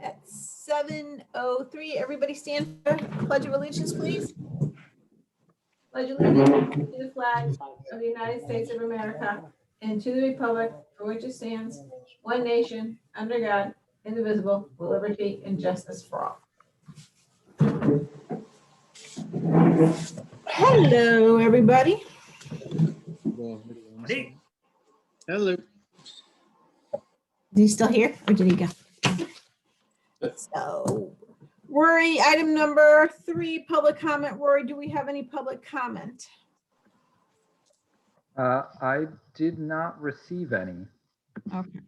At 7:03, everybody stand for Pledge of Allegiance, please. Pledge allegiance to the flag of the United States of America and to the republic for which it stands, one nation, under God, indivisible, with liberty and justice for all. Hello, everybody. Hey. Hello. Is he still here or did he go? So, Rory, item number 3, public comment. Rory, do we have any public comment? I did not receive any. Okay.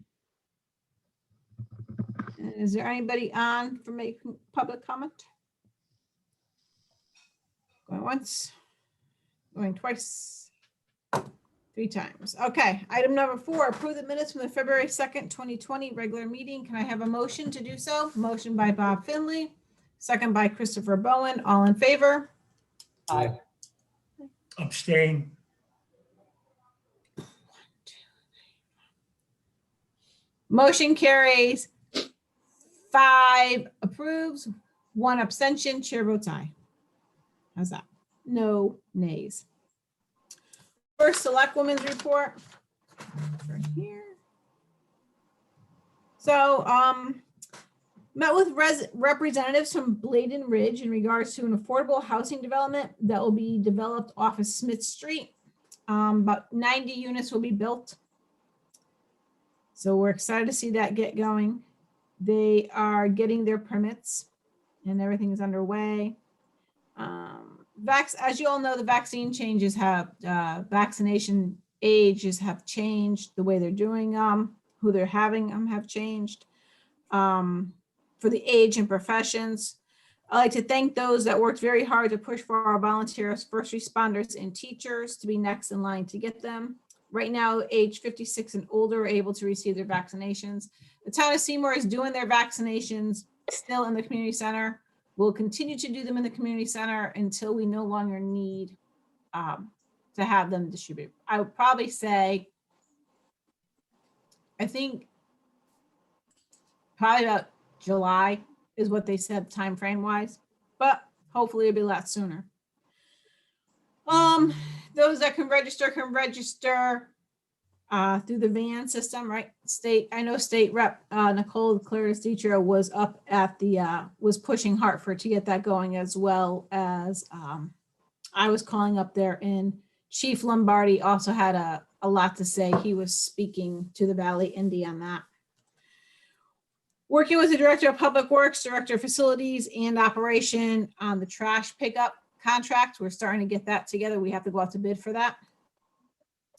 Is there anybody on for making public comment? Going once, going twice, 3 times. Okay, item number 4, approve the minutes from the February 2nd, 2020 regular meeting. Can I have a motion to do so? Motion by Bob Finley, second by Christopher Bowen. All in favor? Aye. Abstain. Motion carries. 5 approves, 1 abstention, chair votes aye. How's that? No nays. First, Selectwoman's report. Right here. So, met with representatives from Bladen Ridge in regards to an affordable housing development that will be developed off of Smith Street. About 90 units will be built. So we're excited to see that get going. They are getting their permits and everything is underway. As you all know, the vaccine changes have, vaccination ages have changed. The way they're doing who they're having have changed. For the age and professions, I'd like to thank those that worked very hard to push for our volunteers, first responders, and teachers to be next in line to get them. Right now, age 56 and older are able to receive their vaccinations. The town of Seymour is doing their vaccinations still in the community center. We'll continue to do them in the community center until we no longer need to have them distributed. I would probably say, I think probably about July is what they said time frame wise, but hopefully it'll be a lot sooner. Those that can register through the van system, right? I know state rep Nicole Claris teacher was up at the was pushing Hartford to get that going, as well as I was calling up there, and Chief Lombardi also had a lot to say. He was speaking to the Valley Indy on that. Working with the Director of Public Works, Director of Facilities and Operation on the trash pickup contract. We're starting to get that together. We have to go out to bid for that.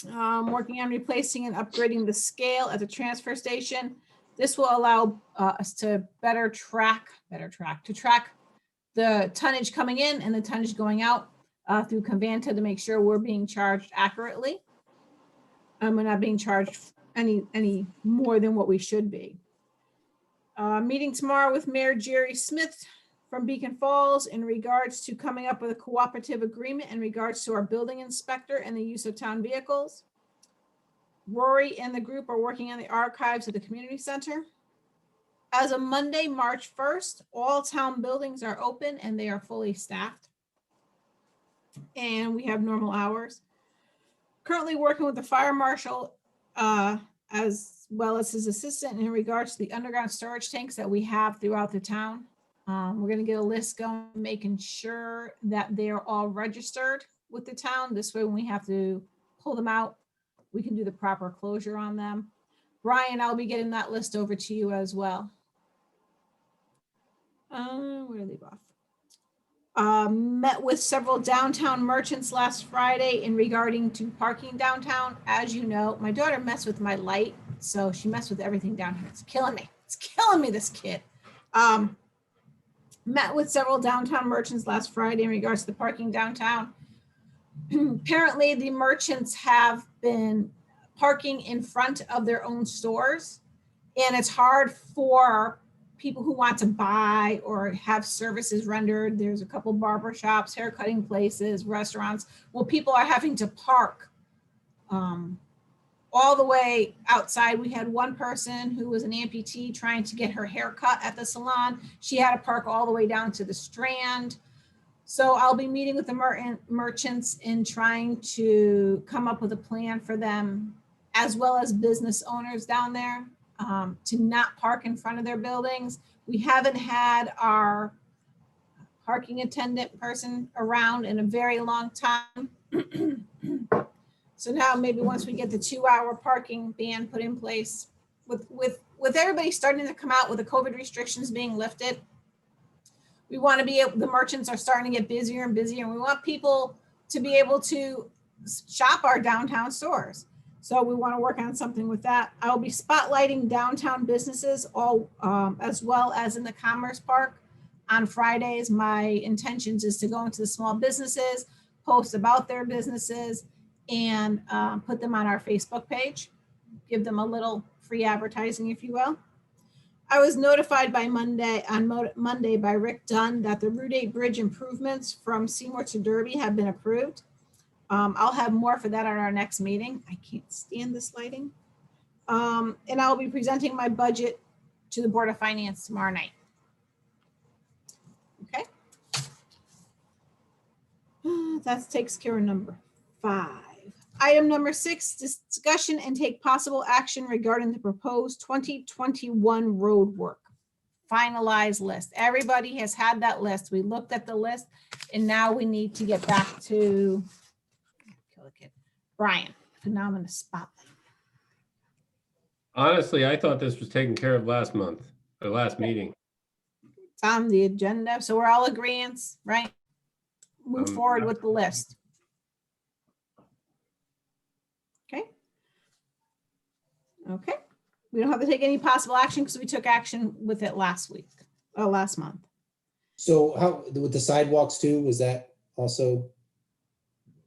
Working on replacing and upgrading the scale at the transfer station. This will allow us to better track the tonnage coming in and the tonnage going out through Convanta to make sure we're being charged accurately. We're not being charged any more than what we should be. Meeting tomorrow with Mayor Jerry Smith from Beacon Falls in regards to coming up with a cooperative agreement in regards to our building inspector and the use of town vehicles. Rory and the group are working on the archives at the community center. As of Monday, March 1st, all town buildings are open and they are fully staffed. And we have normal hours. Currently working with the fire marshal as well as his assistant in regards to the underground storage tanks that we have throughout the town. We're going to get a list going, making sure that they're all registered with the town. This way, when we have to pull them out, we can do the proper closure on them. Brian, I'll be getting that list over to you as well. Where did I leave off? Met with several downtown merchants last Friday in regarding to parking downtown. As you know, my daughter messed with my light, so she messed with everything down here. It's killing me. It's killing me, this kid. Met with several downtown merchants last Friday in regards to the parking downtown. Apparently, the merchants have been parking in front of their own stores, and it's hard for people who want to buy or have services rendered. There's a couple barber shops, hair cutting places, restaurants. Well, people are having to park all the way outside. We had one person who was an amputee trying to get her hair cut at the salon. She had to park all the way down to the Strand. So I'll be meeting with the merchants and trying to come up with a plan for them, as well as business owners down there, to not park in front of their buildings. We haven't had our parking attendant person around in a very long time. So now maybe once we get the 2-hour parking ban put in place, with everybody starting to come out with the COVID restrictions being lifted, we want to be able, the merchants are starting to get busier and busier, and we want people to be able to shop our downtown stores. So we want to work on something with that. I'll be spotlighting downtown businesses all, as well as in the Commerce Park on Fridays. My intentions is to go into the small businesses, post about their businesses, and put them on our Facebook page, give them a little free advertising, if you will. I was notified by Monday by Rick Dunn that the Route 8 bridge improvements from Seymour to Derby have been approved. I'll have more for that at our next meeting. I can't stand this lighting. And I'll be presenting my budget to the Board of Finance tomorrow night. Okay. That takes care of number 5. Item number 6, discussion and take possible action regarding the proposed 2021 road work. Finalized list. Everybody has had that list. We looked at the list, and now we need to get back to Brian. Now I'm in the spotlight. Honestly, I thought this was taken care of last month, or last meeting. It's on the agenda, so we're all agreeing, right? Move forward with the list. Okay, we don't have to take any possible action because we took action with it last month. So how, with the sidewalks too, was that also,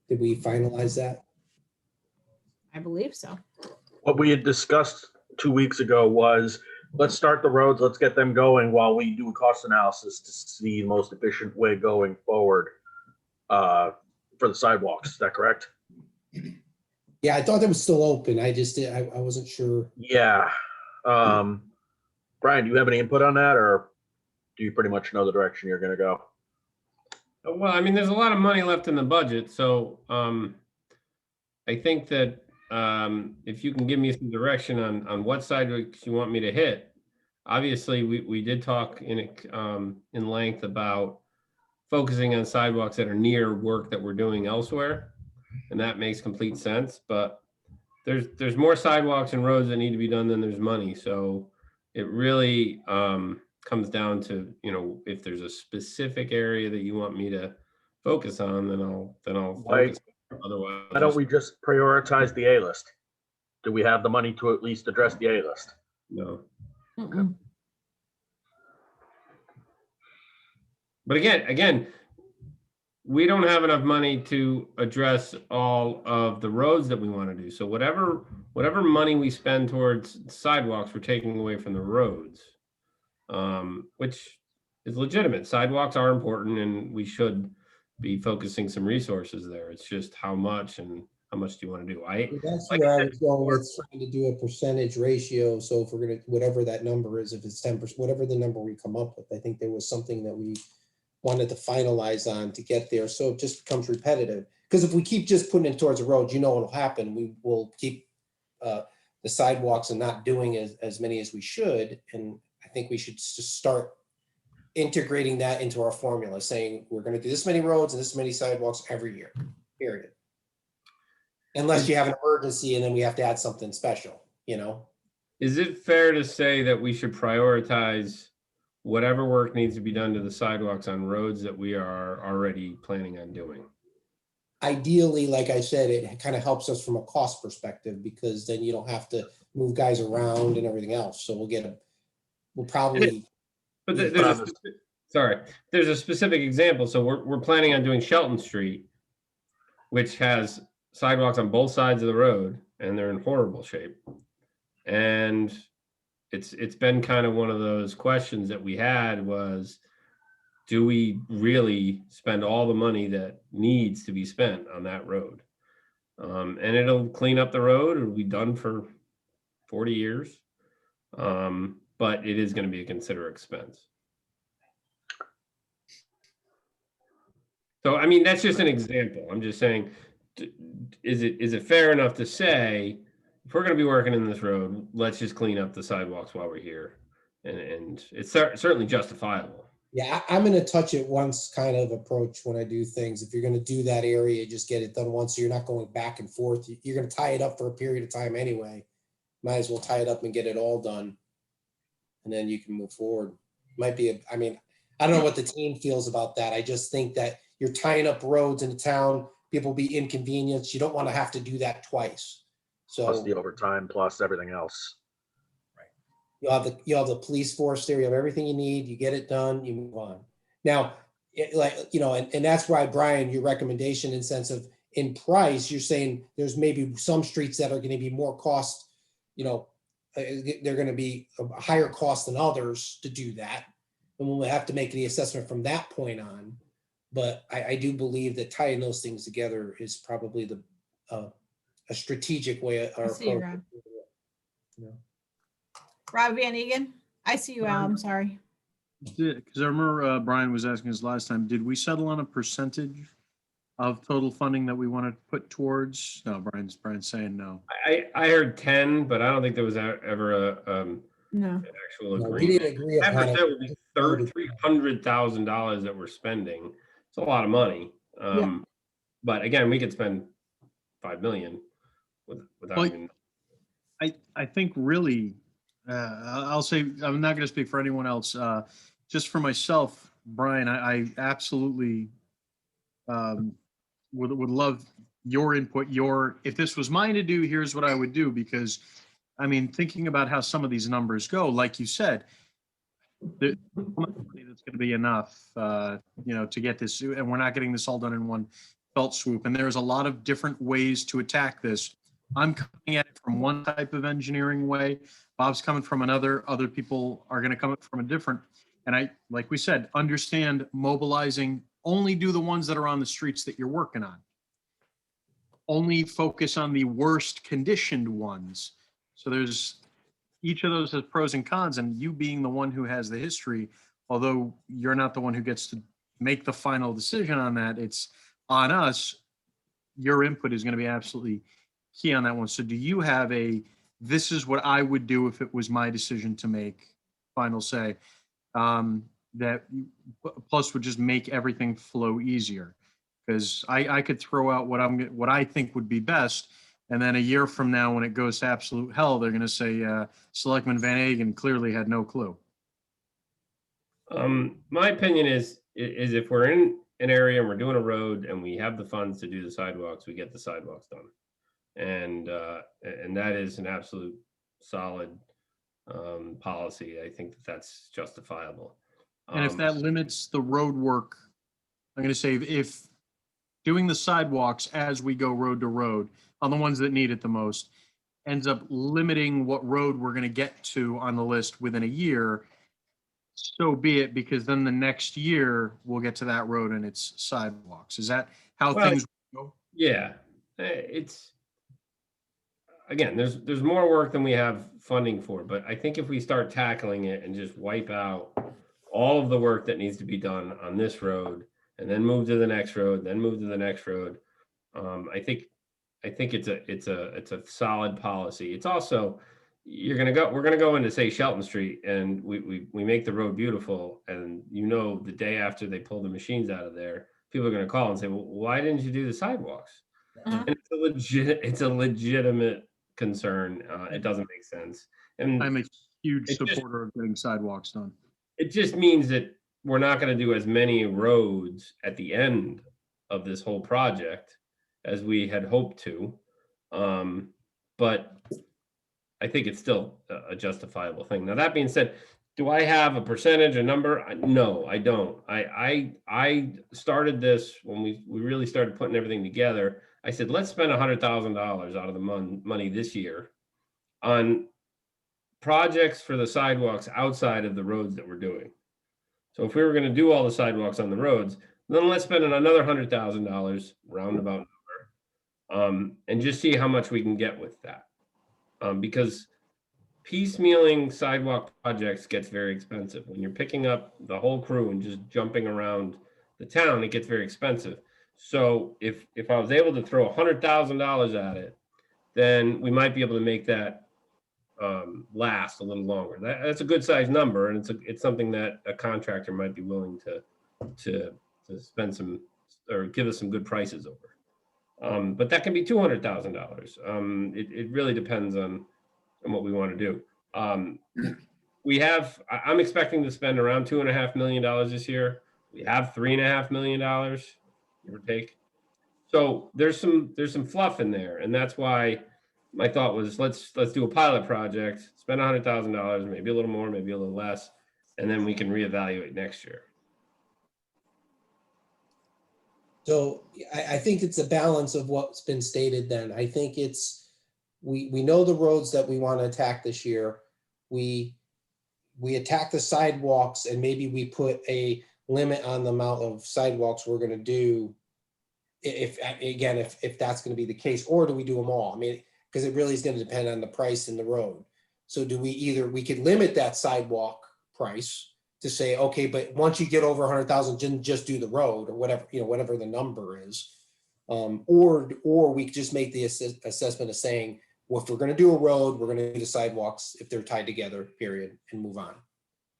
did we finalize that? I believe so. What we had discussed 2 weeks ago was, let's start the roads, let's get them going while we do a cost analysis to see the most efficient way going forward for the sidewalks. Is that correct? Yeah, I thought that was still open. I just, I wasn't sure. Yeah. Brian, do you have any input on that, or do you pretty much know the direction you're going to go? Well, I mean, there's a lot of money left in the budget, so I think that if you can give me some direction on what sidewalks you want me to hit. Obviously, we did talk in length about focusing on sidewalks that are near work that we're doing elsewhere, and that makes complete sense. But there's more sidewalks and roads that need to be done than there's money. So it really comes down to, you know, if there's a specific area that you want me to focus on, then I'll focus. Otherwise, Why don't we just prioritize the A list? Do we have the money to at least address the A list? No. Mm-mm. But again, we don't have enough money to address all of the roads that we want to do. So whatever money we spend towards sidewalks, we're taking away from the roads, which is legitimate. Sidewalks are important, and we should be focusing some resources there. It's just how much, and how much do you want to do? That's where I was going with trying to do a percentage ratio. So if we're gonna, whatever that number is, if it's 10%, whatever the number we come up with, I think there was something that we wanted to finalize on to get there. So it just becomes repetitive. Because if we keep just putting it towards the road, you know what'll happen. We will keep the sidewalks and not doing as many as we should. And I think we should just start integrating that into our formula, saying we're going to do this many roads and this many sidewalks every year, period. Unless you have an emergency and then we have to add something special, you know? Is it fair to say that we should prioritize whatever work needs to be done to the sidewalks on roads that we are already planning on doing? Ideally, like I said, it kind of helps us from a cost perspective, because then you don't have to move guys around and everything else. So we'll probably. But there's a specific example. So we're planning on doing Shelton Street, which has sidewalks on both sides of the road, and they're in horrible shape. And it's been kind of one of those questions that we had was, do we really spend all the money that needs to be spent on that road? And it'll clean up the road. It'll be done for 40 years. But it is going to be a considerable expense. So, I mean, that's just an example. I'm just saying, is it fair enough to say, if we're going to be working in this road, let's just clean up the sidewalks while we're here? And it's certainly justifiable. Yeah, I'm in a touch it once kind of approach when I do things. If you're gonna do that area, just get it done once, so you're not going back and forth. You're gonna tie it up for a period of time anyway. Might as well tie it up and get it all done. And then you can move forward. Might be, I mean, I don't know what the team feels about that. I just think that you're tying up roads in the town, people be inconvenienced. You don't want to have to do that twice. Plus So the overtime, plus everything else. you have the police force there, you have everything you need, you get it done, you move on. Now, and that's why, Brian, your recommendation in sense of in price, you're saying there's maybe some streets that are going to be more cost, they're going to be a higher cost than others to do that. And we'll have to make the assessment from that point on. But I do believe that tying those things together is probably a strategic way or I see you, approach. Rob. Yeah. Rob Van Egan, I see you, Al, I'm sorry. Because I remember Brian was asking us last time, did we settle on a percentage of total funding that we want to put towards? No, Brian's saying no. I heard 10, but I don't think there was ever No, an actual No, we agreement. didn't agree 10% upon would be it. $300,000 that we're spending. It's a lot of money. But again, we could spend 5 million without Well, even. I think really, I'll say, I'm not going to speak for anyone else. Just for myself, Brian, I absolutely would love your input. If this was mine to do, here's what I would do. Because, I mean, thinking about how some of these numbers go, like you said, there's money that's going to be enough, to get this, and we're not getting this all done in one felt swoop. And there's a lot of different ways to attack this. I'm coming at it from one type of engineering way. Bob's coming from another. Other people are going to come from a different. And I, like we said, understand mobilizing. Only do the ones that are on the streets that you're working on. Only focus on the worst conditioned ones. So each of those has pros and cons, and you being the one who has the history, although you're not the one who gets to make the final decision on that, it's on us. Your input is going to be absolutely key on that one. So do you have this is what I would do if it was my decision to make final say, that plus would just make everything flow easier? Because I could throw out what I think would be best. And then a year from now, when it goes to absolute hell, they're going to say Selectman Van Egan clearly had no clue. My opinion is if we're in an area and we're doing a road and we have the funds to do the sidewalks, we get the sidewalks done. And that is an absolute solid policy. I think that's justifiable. And if that limits the road work, I'm going to say if doing the sidewalks as we go road to road on the ones that need it the most ends up limiting what road we're going to get to on the list within a year, so be it, because then the next year we'll get to that road and it's sidewalks. Is that how things go? Yeah, it's, again, there's more work than we have funding for, but I think if we start tackling it and just wipe out all of the work that needs to be done on this road and then move to the next road, then move to the next road, I think it's a solid policy. It's also, we're gonna go into, say, Shelton Street, and we make the road beautiful, and the day after they pull the machines out of there, people are gonna call and say, well, why didn't you do the sidewalks? Uh-huh. And it's a legitimate concern. It doesn't make sense. And I'm a huge It just- supporter of getting sidewalks done. it just means that we're not going to do as many roads at the end of this whole project as we had hoped to. But I think it's still a justifiable thing. Now, that being said, do I have a percentage, a number? No, I don't. I started this when we really started putting everything together. I said, let's spend $100,000 out of the money this year on projects for the sidewalks outside of the roads that we're doing. So if we were going to do all the sidewalks on the roads, then let's spend another $100,000 roundabout number and just see how much we can get with that. Because piecemealing sidewalk projects gets very expensive. When you're picking up the whole crew and just jumping around the town, it gets very expensive. So if I was able to throw $100,000 at it, then we might be able to make that last a little longer. That's a good sized number, and it's something that a contractor might be willing to spend some or give us some good prices over. But that can be $200,000. It really depends on what we want to do. I'm expecting to spend around $2.5 million this year. We have $3.5 million, give or take. So there's some fluff in there, and that's why my thought was let's do a pilot project, spend $100,000, maybe a little more, maybe a little less, and then we can reevaluate next year. So I think it's a balance of what's been stated then. I think it's, we know the roads that we want to attack this year. We attack the sidewalks, and maybe we put a limit on the amount of sidewalks we're going to do. If that's going to be the case, or do we do them all? I mean, because it really is going to depend on the price in the road. So do we could limit that sidewalk price to say, okay, but once you get over 100,000, just do the road or whatever, whatever the number is. Or we could just make the assessment of saying, well, if we're going to do a road, we're going to do the sidewalks if they're tied together, period, and move on.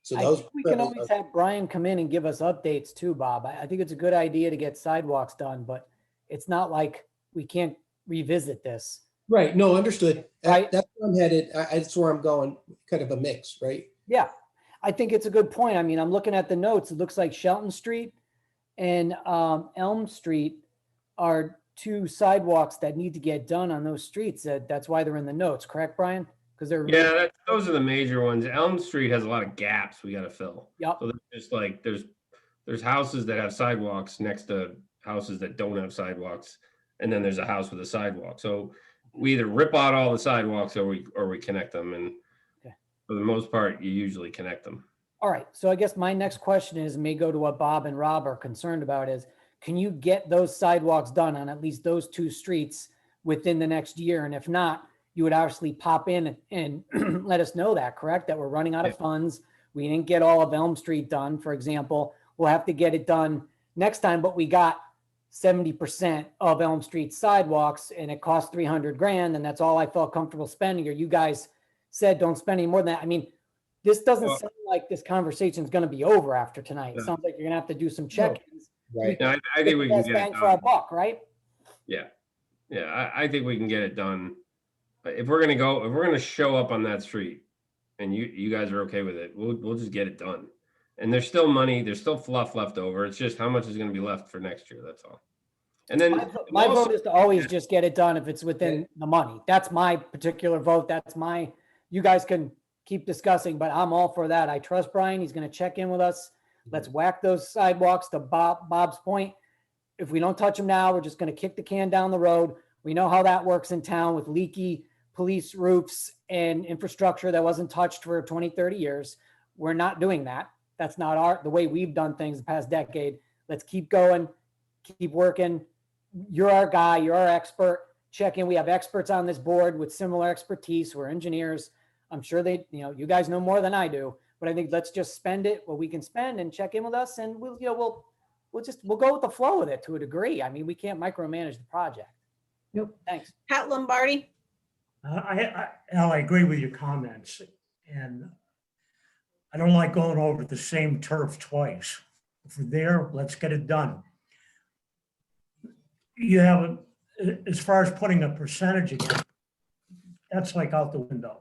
So I think we can always have Brian come in and give us updates too, Bob. I think it's a good idea to get sidewalks done, but it's not like we can't revisit this. Right. No, understood. Right. That's where I'm headed. That's where I'm going. Kind of a mix, right? Yeah, I think it's a good point. I mean, I'm looking at the notes. It looks like Shelton Street and Elm Street are two sidewalks that need to get done on those streets. That's why they're in the notes, correct, Brian? Because they're Those are the major ones. Elm Street has a lot of gaps we got to fill. Yep. So there's just like there's houses that have sidewalks next to houses that don't have sidewalks, and then there's a house with a sidewalk. So we either rip out all the sidewalks or we connect them, and for the most part, you usually connect them. All right. So I guess my next question may go to what Bob and Rob are concerned about is, can you get those sidewalks done on at least those two streets within the next year? And if not, you would obviously pop in and let us know that, correct? That we're running out of funds. We didn't get all of Elm Street done, for example. We'll have to get it done next time, but we got 70% of Elm Street sidewalks and it cost $300,000. And that's all I felt comfortable spending, or you guys said, don't spend any more than that. I mean, this doesn't sound like this conversation is going to be over after tonight. It sounds like you're going to have to do some check-ins. Right. Yeah, I think we can get it bang for our done. buck, right? Yeah. I think we can get it done. If we're gonna show up on that street, and you guys are okay with it, we'll just get it done. And there's still money, there's still fluff left over. It's just how much is going to be left for next year. That's all. And then My vote is to always just get it done if it's within the money. That's my particular vote. You guys can keep discussing, but I'm all for that. I trust Brian. He's going to check in with us. Let's whack those sidewalks to Bob's point. If we don't touch them now, we're just going to kick the can down the road. We know how that works in town with leaky police roofs and infrastructure that wasn't touched for 20, 30 years. We're not doing that. That's not the way we've done things the past decade. Let's keep going, keep working. You're our guy. You're our expert. Check in. We have experts on this board with similar expertise. We're engineers. I'm sure you guys know more than I do, but I think let's just spend it what we can spend and check in with us. And we'll go with the flow with it to a degree. I mean, we can't micromanage the project. Nope. Thanks. Pat Lombardi. Al, I agree with your comments, and I don't like going over the same turf twice. If we're there, let's get it done. You have, as far as putting a percentage again, that's like out the window.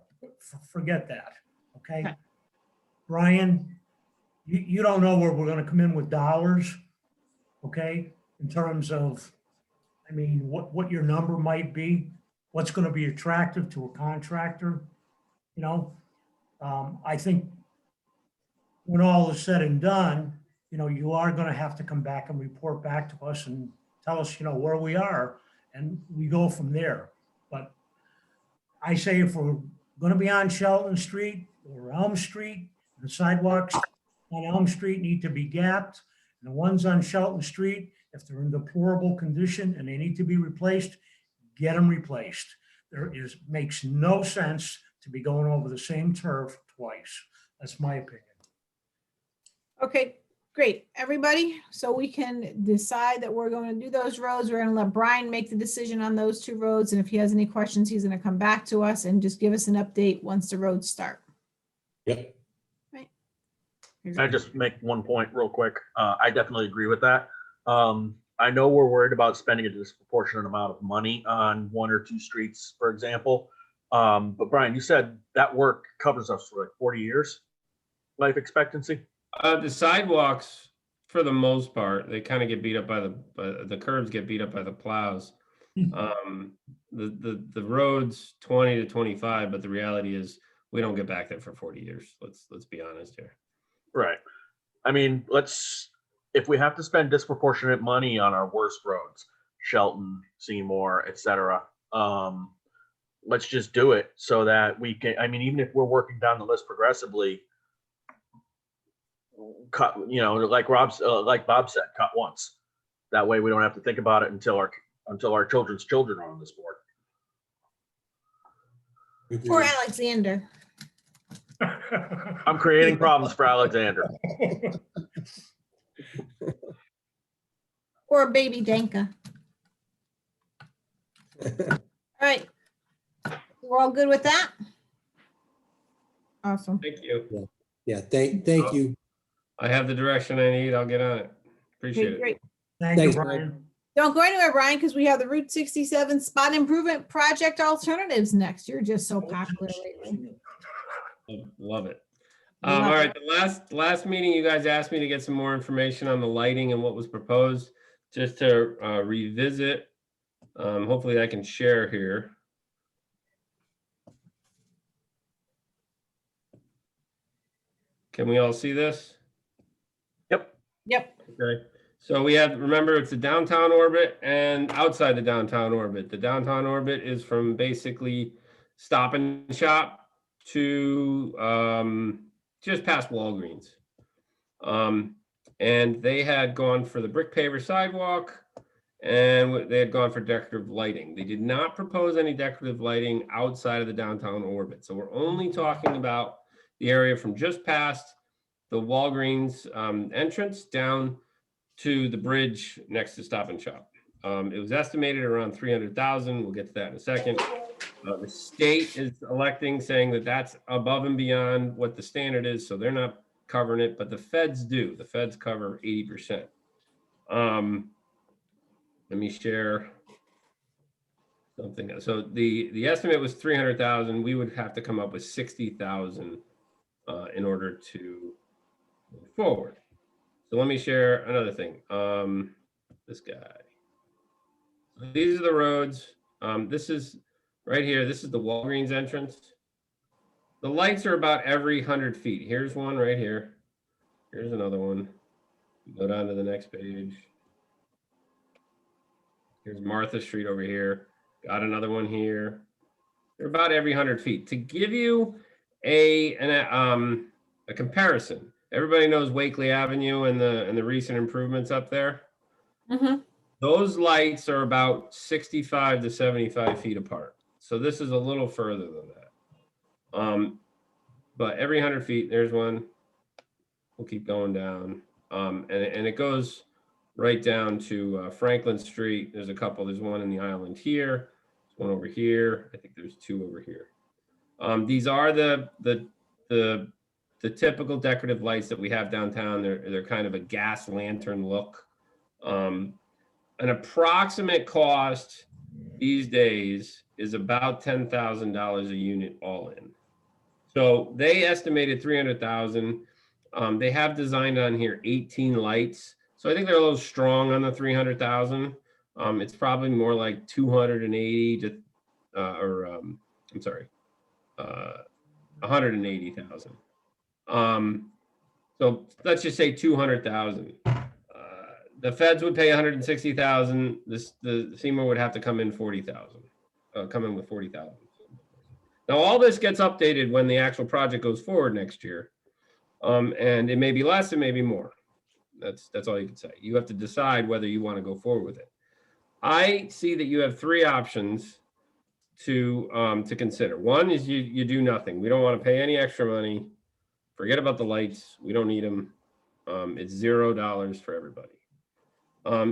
Forget that, okay? Brian, you don't know where we're gonna come in with dollars, okay? In terms of, I mean, what your number might be, what's gonna be attractive to a contractor, I think when all is said and done, you are gonna have to come back and report back to us and tell us, where we are, and we go from there. But I say if we're gonna be on Shelton Street or Elm Street, the sidewalks on Elm Street need to be gapped, and the ones on Shelton Street, if they're in deplorable condition and they need to be replaced, get them replaced. Makes no sense to be going over the same turf twice. That's my opinion. Okay, great, everybody. So we can decide that we're going to do those roads. We're going to let Brian make the decision on those 2 roads. And if he has any questions, he's going to come back to us and just give us an update once the roads start. Yep. Right. Can I just make one point real quick? I definitely agree with that. I know we're worried about spending a disproportionate amount of money on 1 or 2 streets, for example. But Brian, you said that work covers us for like 40 years, life expectancy? The sidewalks, for the most part, they kind of get beat up by the curbs get beat up by the plows. The roads 20 to 25, but the reality is we don't get back there for 40 years. Let's be honest here. Right. I mean, if we have to spend disproportionate money on our worst roads, Shelton, Seymour, etc., let's just do it so that we can, I mean, even if we're working down the list progressively, cut, like Bob said, cut once. That way we don't have to think about it until our children's children are on this board. Or Alexander. I'm creating problems for Alexander. Or baby Danka. All right. We're all good with that? Awesome. Thank you. Yeah, thank you. I have the direction I need. I'll get on it. Appreciate Okay, it. great. Thank you, Thanks, Brian. Don't go anywhere, Brian, because we have the Route 67 spot improvement project alternatives next. You're just so popular lately. Love it. Love All right, it. the last meeting, you guys asked me to get some more information on the lighting and what was proposed, just to revisit. Hopefully I can share here. Can we all see this? Yep. Okay, so we have, remember, it's the downtown orbit and outside the downtown orbit. The downtown orbit is from basically Stop and Shop to just past Walgreens. And they had gone for the brick paver sidewalk, and they had gone for decorative lighting. They did not propose any decorative lighting outside of the downtown orbit. So we're only talking about the area from just past the Walgreens entrance down to the bridge next to Stop and Shop. It was estimated around 300,000. We'll get to that in a second. The state is electing, saying that that's above and beyond what the standard is, so they're not covering it, but the feds do. The feds cover 80%. Let me share something. So the estimate was 300,000. We would have to come up with 60,000 in order to move forward. So let me share another thing. This guy. So these are the roads. This is right here. This is the Walgreens entrance. The lights are about every 100 feet. Here's one right here. Here's another one. Go down to the next page. Here's Martha Street over here. Got another one here. They're about every 100 feet. To give you a comparison, everybody knows Wakely Avenue and the recent improvements up there. Mm-hmm. Those lights are about 65 to 75 feet apart. So this is a little further than that. But every 100 feet, there's one. We'll keep going down. And it goes right down to Franklin Street. There's a couple. There's one in the island here. There's one over here. I think there's 2 over here. These are the typical decorative lights that we have downtown. They're kind of a gas lantern look. An approximate cost these days is about $10,000 a unit all in. So they estimated 300,000. They have designed on here 18 lights. So I think they're a little strong on the 300,000. It's probably more like 280 to, I'm sorry, 180,000. So let's just say 200,000. The feds would pay 160,000. The Seymour would have to come in 40,000. Come in with 40,000. Now all this gets updated when the actual project goes forward next year, and it may be less, it may be more. That's all you can say. You have to decide whether you want to go forward with it. I see that you have three options to consider. One is you do nothing. We don't want to pay any extra money. Forget about the lights. We don't need them. It's $0 for everybody.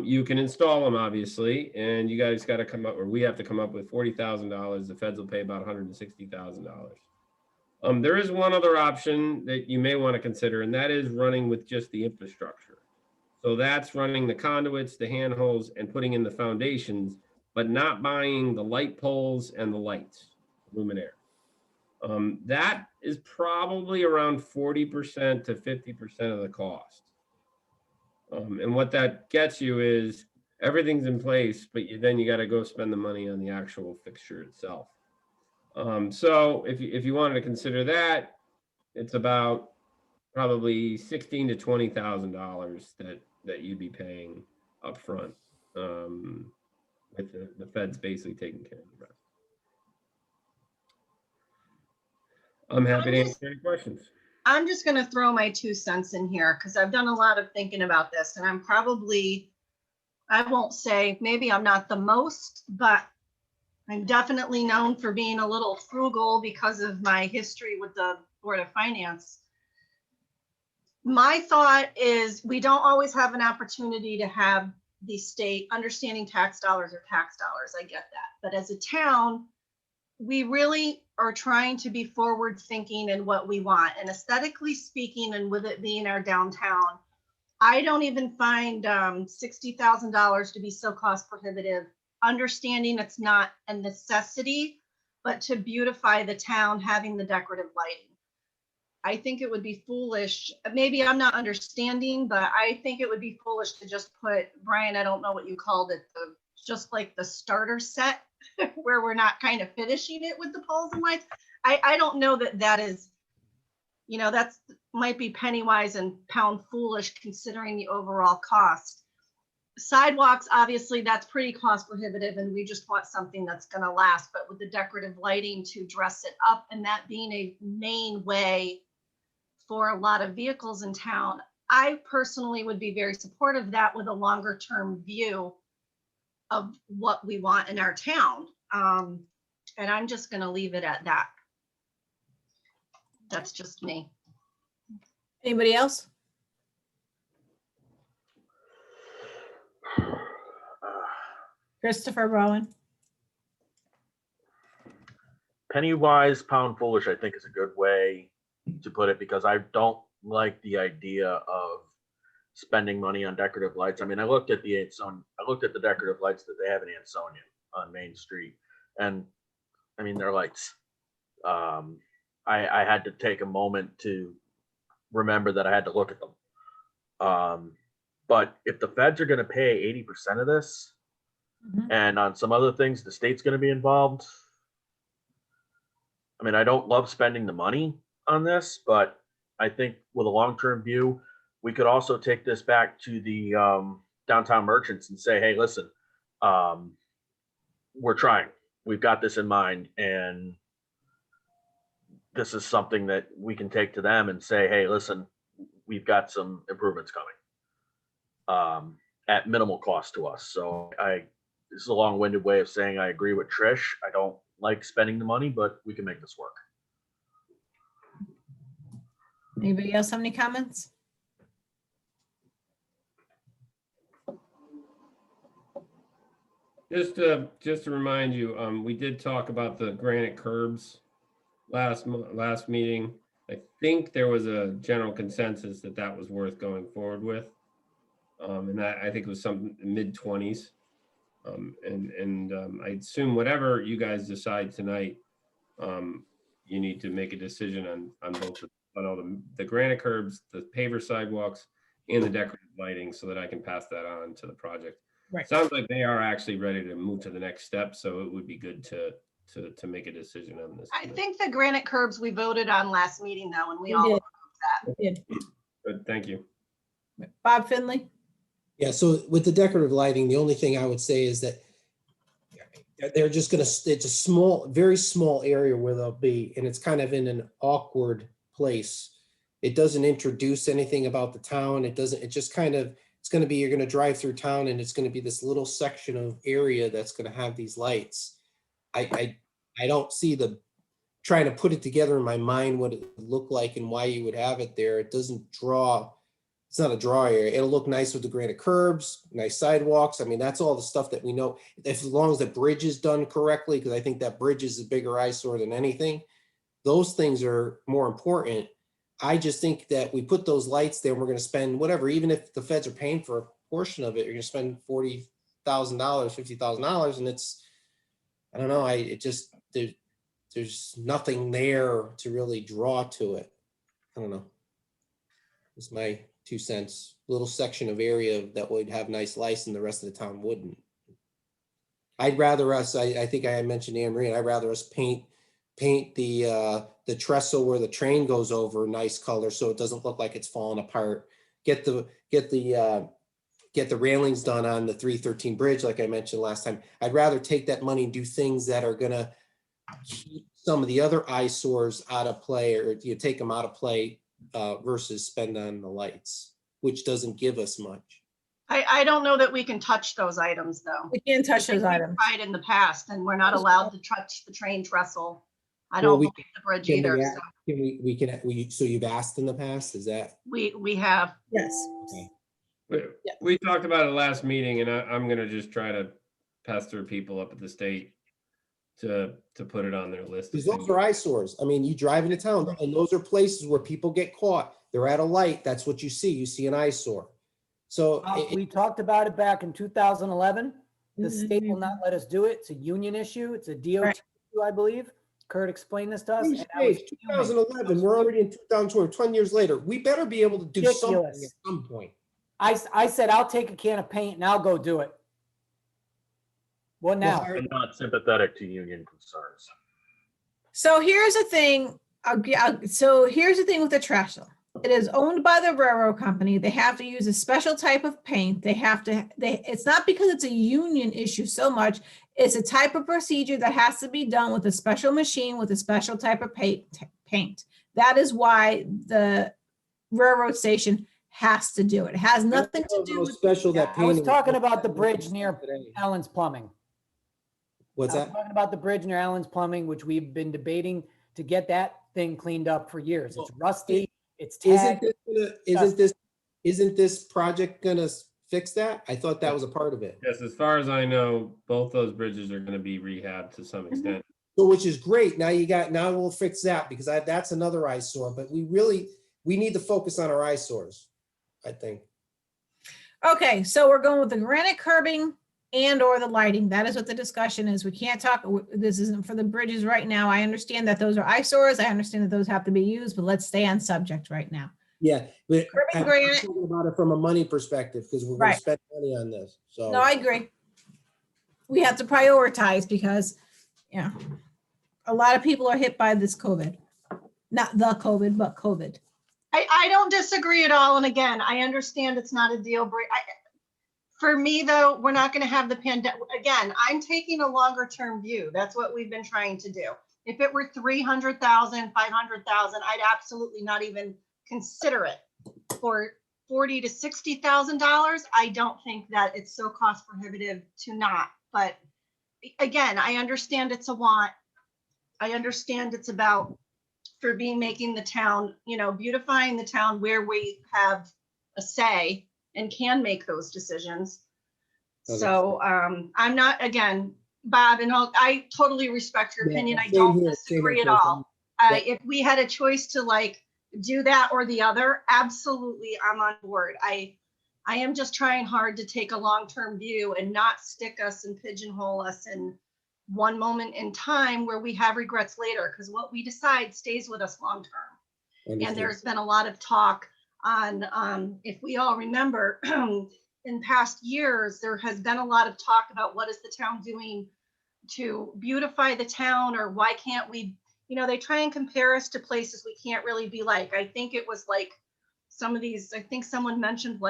You can install them, obviously, and you guys got to come up, or we have to come up with $40,000. The feds will pay about $160,000. There is one other option that you may want to consider, and that is running with just the infrastructure. So that's running the conduits, the handholds, and putting in the foundations, but not buying the light poles and the lights, luminaire. That is probably around 40% to 50% of the cost. And what that gets you is everything's in place, but then you got to go spend the money on the actual fixture itself. So if you wanted to consider that, it's about probably $16,000 to $20,000 that you'd be paying up front, with the feds basically taking care of the rest. I'm happy to answer any questions. I'm just going to throw my 2 cents in here because I've done a lot of thinking about this, and I'm probably, I won't say, maybe I'm not the most, but I'm definitely known for being a little frugal because of my history with the Board of Finance. My thought is we don't always have an opportunity to have the state understanding tax dollars or tax dollars. I get that. But as a town, we really are trying to be forward thinking in what we want. And aesthetically speaking, and with it being our downtown, I don't even find $60,000 to be so cost prohibitive, understanding it's not a necessity, but to beautify the town, having the decorative lighting. I think it would be foolish. Maybe I'm not understanding, but I think it would be foolish to just put, Brian, I don't know what you called it, just like the starter set where we're not kind of finishing it with the poles and lights. I don't know that is, that's might be penny wise and pound foolish considering the overall cost. Sidewalks, obviously, that's pretty cost prohibitive, and we just want something that's going to last. But with the decorative lighting to dress it up, and that being a main way for a lot of vehicles in town, I personally would be very supportive of that with a longer term view of what we want in our town. And I'm just going to leave it at that. That's just me. Anybody else? Christopher Rowan. Penny wise, pound foolish, I think is a good way to put it, because I don't like the idea of spending money on decorative lights. I mean, I looked at the decorative lights that they have in Ansonia on Main Street, and I mean, they're lights. I had to take a moment to remember that I had to look at them. But if the feds are going to pay 80% of this, and on some other things, the state's going to be involved. I mean, I don't love spending the money on this, but I think with a long-term view, we could also take this back to the downtown merchants and say, hey, listen, we're trying. We've got this in mind, and this is something that we can take to them and say, hey, listen, we've got some improvements coming at minimal cost to us. So this is a long-winded way of saying I agree with Trish. I don't like spending the money, but we can make this work. Anybody else have any comments? Just to remind you, we did talk about the granite curbs last meeting. I think there was a general consensus that was worth going forward with. And I think it was some mid-20s. I assume whatever you guys decide tonight, you need to make a decision on both the granite curbs, the paver sidewalks, and the decorative lighting, so that I can pass that on to the project. Right. Sounds like they are actually ready to move to the next step, so it would be good to make a decision on this. I think the granite curbs we voted on last meeting though, and we all did. approved that. We did. Good, thank you. Bob Finley. Yeah, so with the decorative lighting, the only thing I would say is that they're just gonna, it's a small, very small area where they'll be, and it's kind of in an awkward place. It doesn't introduce anything about the town. It just kind of, it's gonna be, you're gonna drive through town and it's gonna be this little section of area that's gonna have these lights. I don't see trying to put it together in my mind what it would look like and why you would have it there. It doesn't draw, it's not a draw area. It'll look nice with the granite curbs, nice sidewalks. I mean, that's all the stuff that we know. As long as the bridge is done correctly, because I think that bridge is a bigger eyesore than anything. Those things are more important. I just think that we put those lights there, and we're gonna spend whatever, even if the feds are paying for a portion of it, you're gonna spend $40,000, $50,000, and it's, I don't know, there's nothing there to really draw to it. I don't know. It's my 2 cents, little section of area that would have nice lights and the rest of the town wouldn't. I'd rather us, I think I mentioned Anne Marie, I'd rather us paint the trestle where the train goes over nice color so it doesn't look like it's falling apart. Get the railings done on the 313 bridge like I mentioned last time. I'd rather take that money and do things that are gonna keep some of the other eyesores out of play, or you take them out of play versus spend on the lights, which doesn't give us much. I don't know that we can touch those items though. We can't touch I think those we've items. tried in the past and we're not allowed to touch the train trestle. I Well, don't we- believe the bridge Can either. we, so you've asked in the past, is that? We have. Yes. We talked about it last meeting, and I'm gonna just try to pester people up at the state to put it on their list. Because those are eyesores. I mean, you drive into town and those are places where people get caught. They're at a light. That's what you see. You see an eyesore. So We talked about it back in 2011. The state will Mhm. not let us do it. It's a union issue. It's a DOT Right. issue, I believe. Kurt explained this to us. Please, and I was Dave, fuming. 2011, we're already in 2020, 20 years later. We better be able to do something Ridiculous. at some point. I said, I'll take a can of paint and I'll go do it. What now? I'm not sympathetic to union concerns. So here's the thing. So here's the thing with the trestle. It is owned by the railroad company. They have to use a special type of paint. It's not because it's a union issue so much. It's a type of procedure that has to be done with a special machine with a special type of paint. That is why the railroad station has to do it. It has nothing to do with. Special that I was painting. talking about the bridge near Today. Allen's Plumbing. What's I was that? talking about the bridge near Allen's Plumbing, which we've been debating to get that thing cleaned up for years. It's rusty, it's tagged. Isn't this project gonna fix that? I thought that was a part of it. Yes, as far as I know, both those bridges are gonna be rehabbed to some extent. So, which is great. Now we'll fix that because that's another eyesore, but we need to focus on our eyesores, I think. Okay, so we're going with the granite curbing and or the lighting. That is what the discussion is. We can't talk, this isn't for the bridges right now. I understand that those are eyesores. I understand that those have to be used, but let's stay on subject right now. Yeah, but Curbing I'm granite. talking about it from a money perspective because we're gonna Right. spend money on this, so. No, I agree. We have to prioritize because, you know, a lot of people are hit by this COVID. Not the COVID, but COVID. I don't disagree at all. And again, I understand it's not a deal breaker. For me though, we're not gonna have the pandemic. Again, I'm taking a longer term view. That's what we've been trying to do. If it were 300,000, 500,000, I'd absolutely not even consider it. For $40,000 to $60,000, I don't think that it's so cost prohibitive to not. But again, I understand it's a want. I understand it's about making the town, beautifying the town where we have a say and can make those decisions. So I'm not, again, Bob, and I totally respect your opinion. I don't disagree at all. If we had a choice to do that or the other, absolutely, I'm on board. I am just trying hard to take a long-term view and not stick us and pigeonhole us in one moment in time where we have regrets later, because what we decide stays with us long-term. And there's been a lot of talk on, if we all remember, in past years, there has been a lot of talk about what is the town doing to beautify the town, or why can't we, they try and compare us to places we can't really be like. I think it was some of these, I think someone mentioned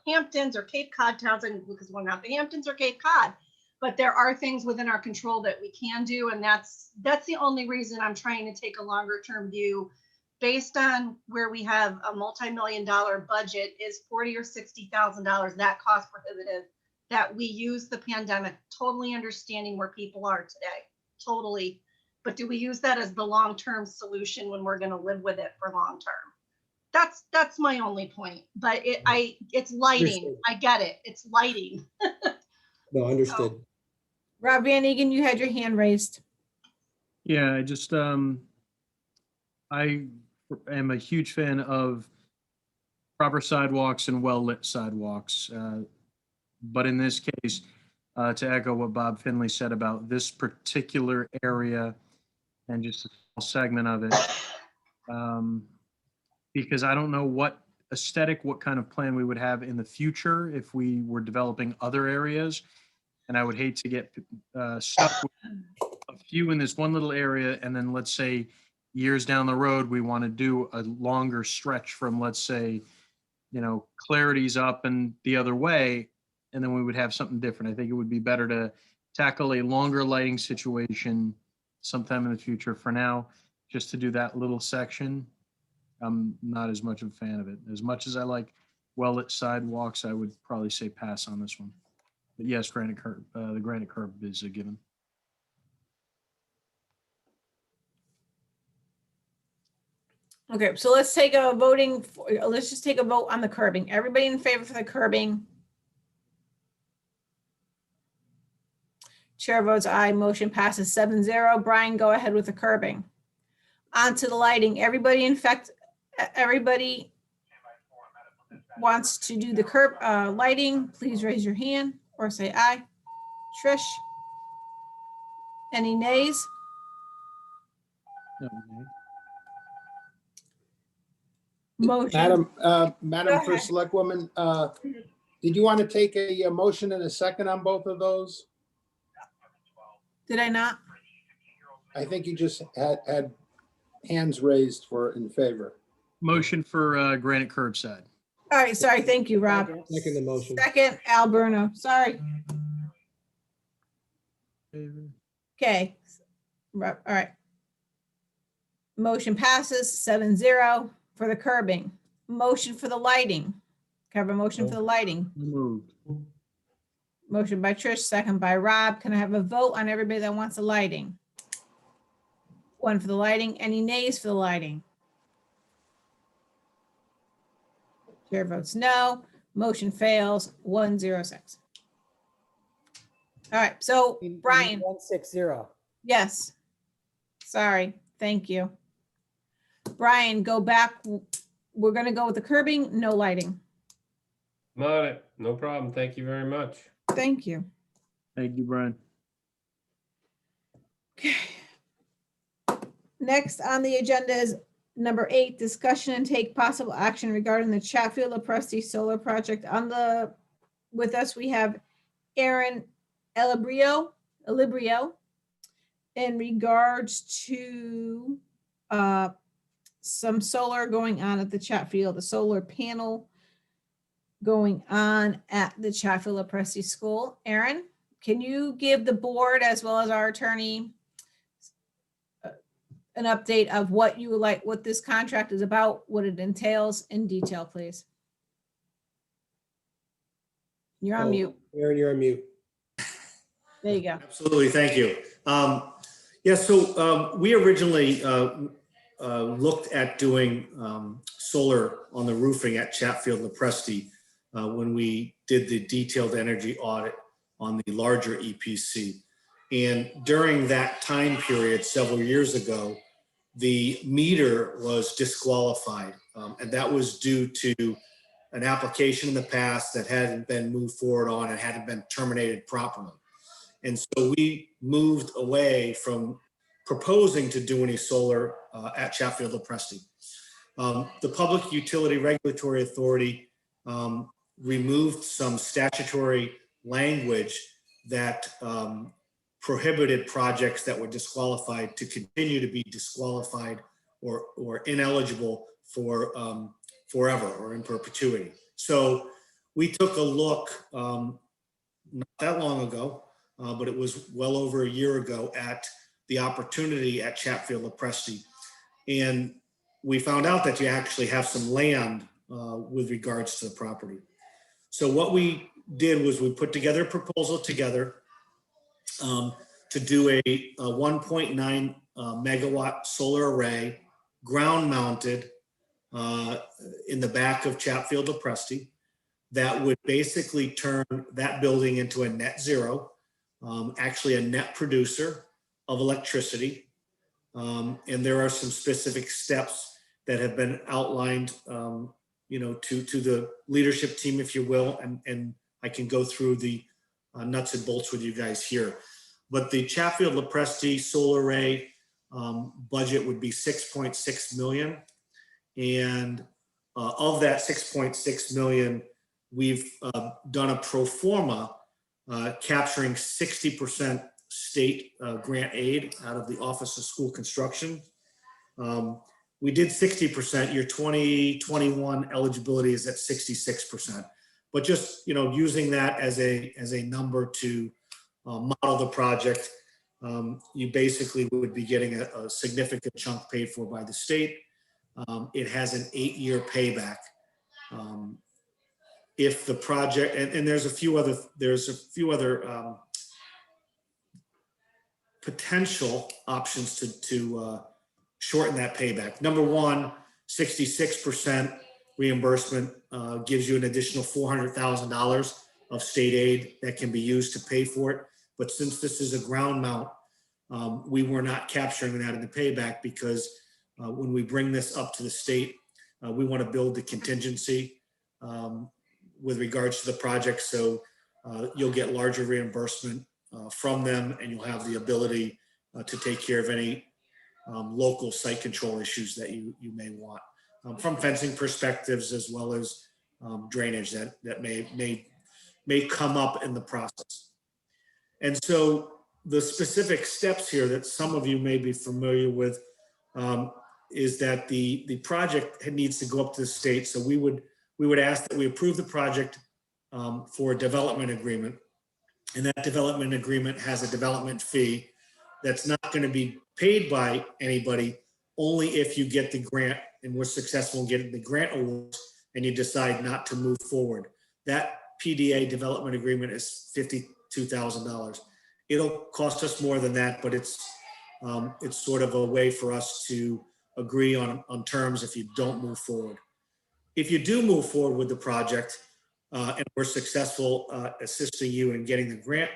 Hamptons or Cape Cod towns, and because we're not the Hamptons or Cape Cod, but there are things within our control that we can do. And that's the only reason I'm trying to take a longer term view based on where we have a multi-million-dollar budget, is $40,000 or $60,000 that cost prohibitive that we use the pandemic, totally understanding where people are today, totally. But do we use that as the long-term solution when we're going to live with it for long-term? That's my only point. But it's lighting. Understood. I get it. It's lighting. No, understood. Rob Van Egan, you had your hand raised. Yeah, I just, I am a huge fan of proper sidewalks and well-lit sidewalks. But in this case, to echo what Bob Finley said about this particular area and just a small segment of it, because I don't know what aesthetic, what kind of plan we would have in the future if we were developing other areas. And I would hate to get stuck with a few in this one little area, and then let's say years down the road, we want to do a longer stretch from, let's say, Clarity's up and the other way, and then we would have something different. I think it would be better to tackle a longer lighting situation sometime in the future. For now, just to do that little section, I'm not as much of a fan of it. As much as I like well-lit sidewalks, I would probably say pass on this one. But yes, granite curb, the granite curb is a given. Okay, so let's take a let's just take a vote on the curbing. Everybody in favor for the curbing? Chair votes aye, motion passes 7-0. Brian, go ahead with the curbing. On to the lighting. Everybody wants to do the curb lighting, please raise your hand or say aye. Trish? Any nays? Motion. Madam Go First ahead. Selectwoman, did you want to take a motion and a second on both of those? Did I not? I think you just had hands raised for in favor. Motion for granite curbside. All right, sorry, thank you, Rob. Second the motion. Second, Al Bruno, sorry. Okay. All right. Motion passes 7-0 for the curbing. Motion for the lighting. Can I have a motion for the lighting? Moved. Motion by Trish, second by Rob. Can I have a vote on everybody that wants the lighting? One for the lighting. Any nays for the lighting? Chair votes no. Motion fails 1-0-6. All right, so Brian, 160. yes. Sorry, thank you. Brian, go back. We're gonna go with the curbing, no lighting. Not it. No problem. Thank you very much. Thank you. Thank you, Brian. Okay. Next on the agenda is number 8, discussion and take possible action regarding the Chatfield-LoPresti Solar project. With us, we have Aaron Elibrio in regards to some solar going on at the Chatfield, the solar panel going on at the Chatfield-LoPresti School. Aaron, can you give the board as well as our attorney an update of what you would like, what this contract is about, what it entails in detail, please? You're on mute. Aaron, you're on mute. There you go. Absolutely, thank you. Yeah, so we originally looked at doing solar on the roofing at Chatfield-LoPresti when we did the detailed energy audit on the larger EPC. And during that time period, several years ago, the meter was disqualified. And that was due to an application in the past that hadn't been moved forward on and hadn't been terminated properly. And so we moved away from proposing to do any solar at Chatfield-LoPresti. The Public Utility Regulatory Authority removed some statutory language that prohibited projects that were disqualified to continue to be disqualified or ineligible for forever or in perpetuity. So we took a look not that long ago, but it was well over a year ago, at the opportunity at Chatfield-LoPresti. And we found out that you actually have some land with regards to the property. So what we did was we put together a proposal together to do a 1.9 megawatt solar array, ground mounted in the back of Chatfield-LoPresti, that would basically turn that building into a net zero, actually a net producer of electricity. And there are some specific steps that have been outlined, you know, to the leadership team, if you will, and I can go through the nuts and bolts with you guys here. But the Chatfield-LoPresti solar array budget would be 6.6 million. And of that 6.6 million, we've done a pro forma capturing 60% state grant aid out of the Office of School Construction. We did 60%. Your 2021 eligibility is at 66%. But just, you know, using that as a number to model the project, you basically would be getting a significant chunk paid for by the state. It has an 8-year payback. If the project, and there's a few other potential options to shorten that payback. Number one, 66% reimbursement gives you an additional $400,000 of state aid that can be used to pay for it. But since this is a ground mount, we were not capturing that in the payback because when we bring this up to the state, we want to build the contingency with regards to the project. So you'll get larger reimbursement from them, and you'll have the ability to take care of any local site control issues that you may want from fencing perspectives, as well as drainage that may come up in the process. And so the specific steps here that some of you may be familiar with is that the project needs to go up to the state. So we would ask that we approve the project for a development agreement. And that development agreement has a development fee that's not going to be paid by anybody, only if you get the grant and we're successful in getting the grant awards and you decide not to move forward. That PDA development agreement is $52,000. It'll cost us more than that, but it's sort of a way for us to agree on terms if you don't move forward. If you do move forward with the project and we're successful assisting you in getting the grant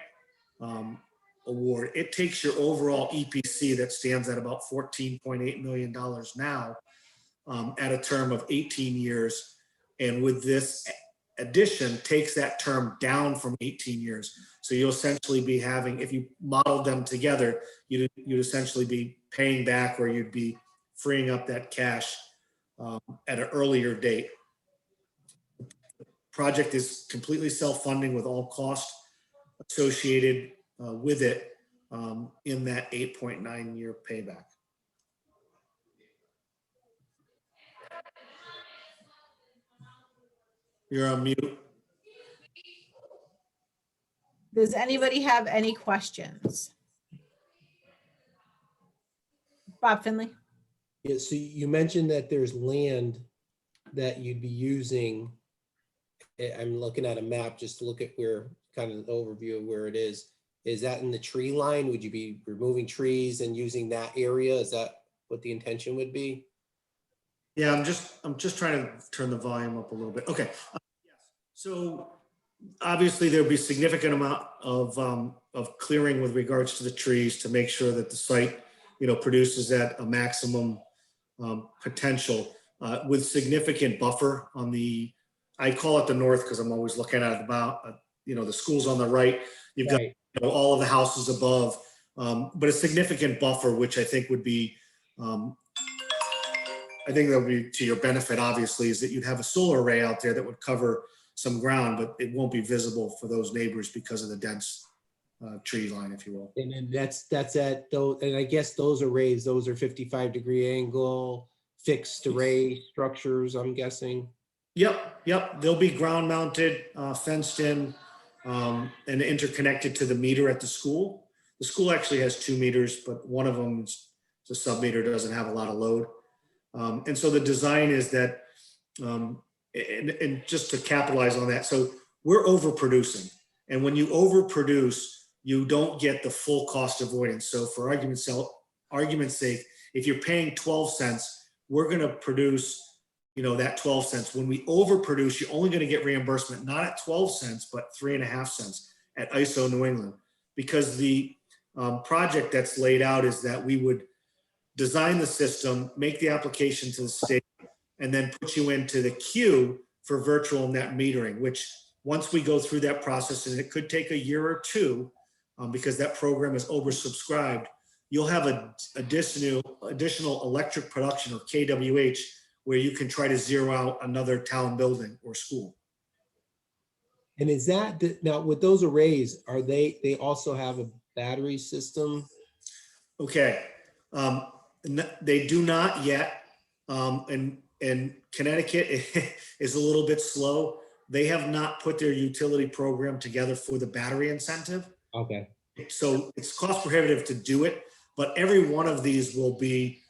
award, it takes your overall EPC that stands at about $14.8 million now at a term of 18 years. And with this addition, takes that term down from 18 years. So you'll essentially be having, if you modeled them together, you'd essentially be paying back, or you'd be freeing up that cash at an earlier date. The project is completely self-funding with all costs associated with it in that 8.9-year payback. You're on mute. Does anybody have any questions? Bob Finley? Yeah, so you mentioned that there's land that you'd be using. I'm looking at a map just to look at where, kind of an overview of where it is. Is that in the tree line? Would you be removing trees and using that area? Is that what the intention would be? Yeah, I'm just trying to turn the volume up a little bit. Okay. Yes. So obviously there'll be significant amount of clearing with regards to the trees to make sure that the site, you know, produces at a maximum potential with significant buffer on the, I call it the north because I'm always looking at about, you know, the school's on the right. You've got, you know, all of the houses above, but a significant buffer, which I think would be, I think that would be to your benefit, obviously, is that you'd have a solar array out there that would cover some ground, but it won't be visible for those neighbors because of the dense tree line, if you will. And then that's at those, and I guess those arrays, those are 55-degree angle, fixed array structures, I'm guessing. Yep. They'll be ground mounted, fenced in, and interconnected to the meter at the school. The school actually has 2 meters, but one of them is a sub meter, doesn't have a lot of load. And so the design is that, and just to capitalize on that, so we're overproducing. And when you overproduce, you don't get the full cost avoidance. So for argument's sake, if you're paying 12 cents, we're going to produce, that 12 cents. When we overproduce, you're only going to get reimbursement, not at 12 cents, but 3.5 cents at ISO New England. Because the project that's laid out is that we would design the system, make the application to the state, and then put you into the queue for virtual net metering, which once we go through that process, and it could take a year or two, because that program is oversubscribed, you'll have an additional electric production, or KWH, where you can try to zero out another town building or school. And is that, now with those arrays, are they also have a battery system? Okay, they do not yet, and Connecticut is a little bit slow. They have not put their utility program together for the battery incentive. Okay. So it's cost prohibitive to do it, but every one of these will be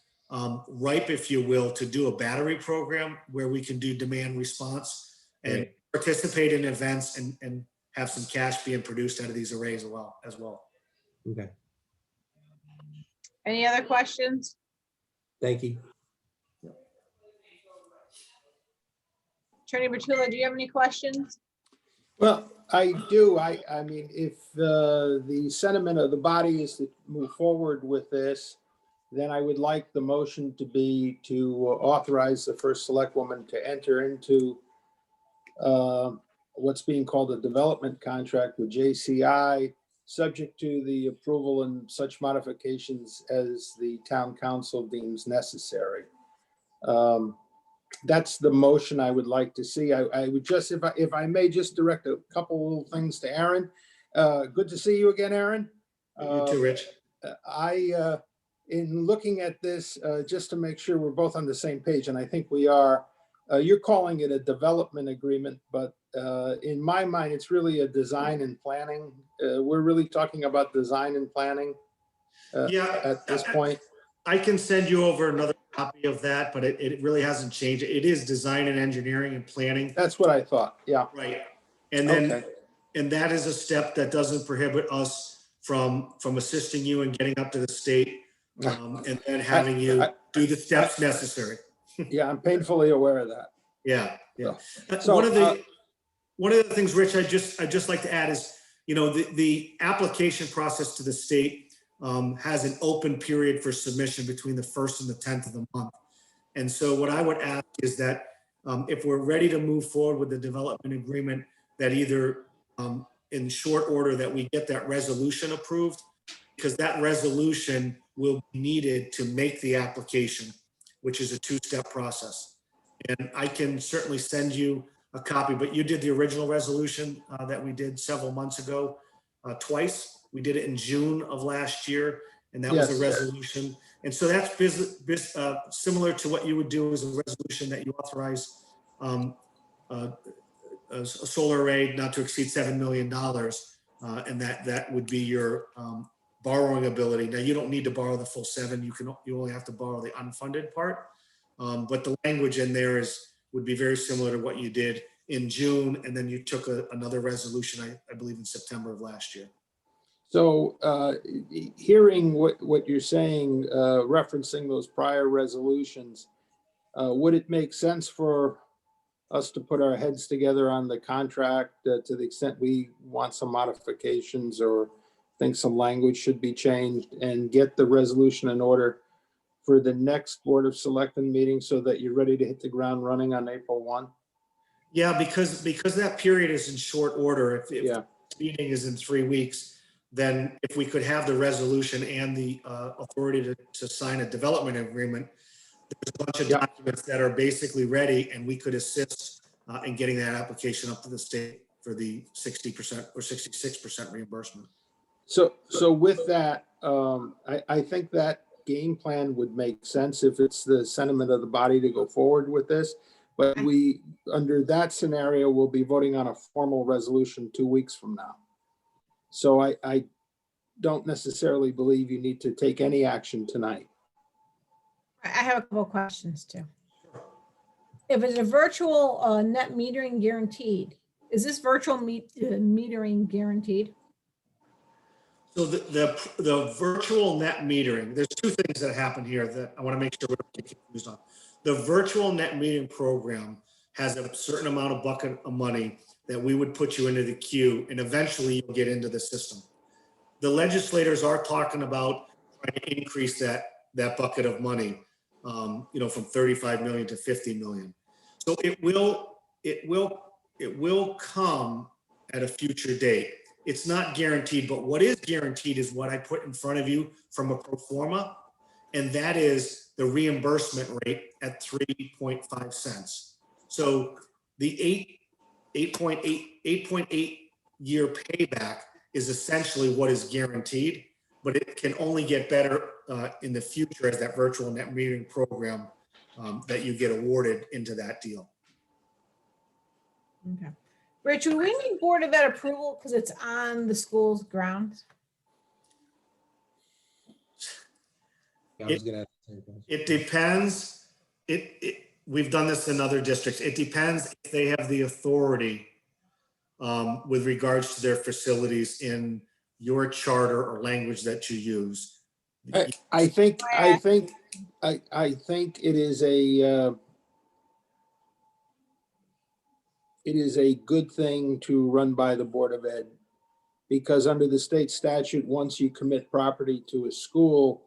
ripe, if you will, to do a battery program where we can do demand response and participate in events and have some cash being produced out of these arrays as well. Okay. Any other questions? Thank you. Attorney Bertula, do you have any questions? Well, I do. I mean, if the sentiment of the body is to move forward with this, then I would like the motion to be to authorize the first selectwoman to enter into what's being called a development contract with JCI, subject to the approval and such modifications as the town council deems necessary. That's the motion I would like to see. I would just, if I may just direct a couple of things to Aaron. Good to see you again, Aaron. You too, Rich. In looking at this, just to make sure we're both on the same page, and I think we are, you're calling it a development agreement, but in my mind, it's really a design and planning. We're really talking about design and planning at this point. I can send you over another copy of that, but it really hasn't changed. It is design and engineering and planning. That's what I thought, yeah. Right. And then, Okay. and that is a step that doesn't prohibit us from assisting you in getting up to the state and then having you do the steps necessary. Yeah, I'm painfully aware of that. Yeah, yeah. So, one of the things, Rich, I just like to add is, the application process to the state has an open period for submission between the 1st and the 10th of the month. And so what I would ask is that if we're ready to move forward with the development agreement, that either in short order that we get that resolution approved, because that resolution will be needed to make the application, which is a 2-step process. And I can certainly send you a copy, but you did the original resolution that we did several months ago twice. We did it in June of last year, and that was a resolution. And so that's similar to what you would do as a resolution that you authorize a solar array not to exceed $7 million. And that would be your borrowing ability. Now, you don't need to borrow the full 7. You only have to borrow the unfunded part. But the language in there would be very similar to what you did in June, and then you took another resolution, I believe, in September of last year. So hearing what you're saying, referencing those prior resolutions, would it make sense for us to put our heads together on the contract to the extent we want some modifications or think some language should be changed, and get the resolution in order for the next Board of Selectmen meeting so that you're ready to hit the ground running on April 1? Yeah, because that period is in short order. If the meeting is in 3 weeks, then if we could have the resolution and the authority to sign a development agreement, there's a bunch of documents that are basically ready, and we could assist in getting that application up to the state for the 60% or 66% reimbursement. So with that, I think that game plan would make sense if it's the sentiment of the body to go forward with this. But we, under that scenario, we'll be voting on a formal resolution 2 weeks from now. So I don't necessarily believe you need to take any action tonight. I have a couple of questions too. If it's a virtual net metering guaranteed, is this virtual metering guaranteed? So the virtual net metering, there's two things that happen here that I want to make sure we don't get confused on. The virtual net metering program has a certain amount of bucket of money that we would put you into the queue, and eventually you'll get into the system. The legislators are talking about trying to increase that bucket of money, from 35 million to 50 million. So it will come at a future date. It's not guaranteed, but what is guaranteed is what I put in front of you from a pro forma, and that is the reimbursement rate at 3.5 cents. So the 8.8 year payback is essentially what is guaranteed, but it can only get better in the future as that virtual net metering program that you get awarded into that deal. Okay. Rich, would we need Board of Ed approval because it's on the school's grounds? I was gonna. It depends. We've done this in other districts. It depends if they have the authority with regards to their facilities in your charter or language that you use. I think it is a good thing to run by the Board of Ed, because under the state statute, once you commit property to a school,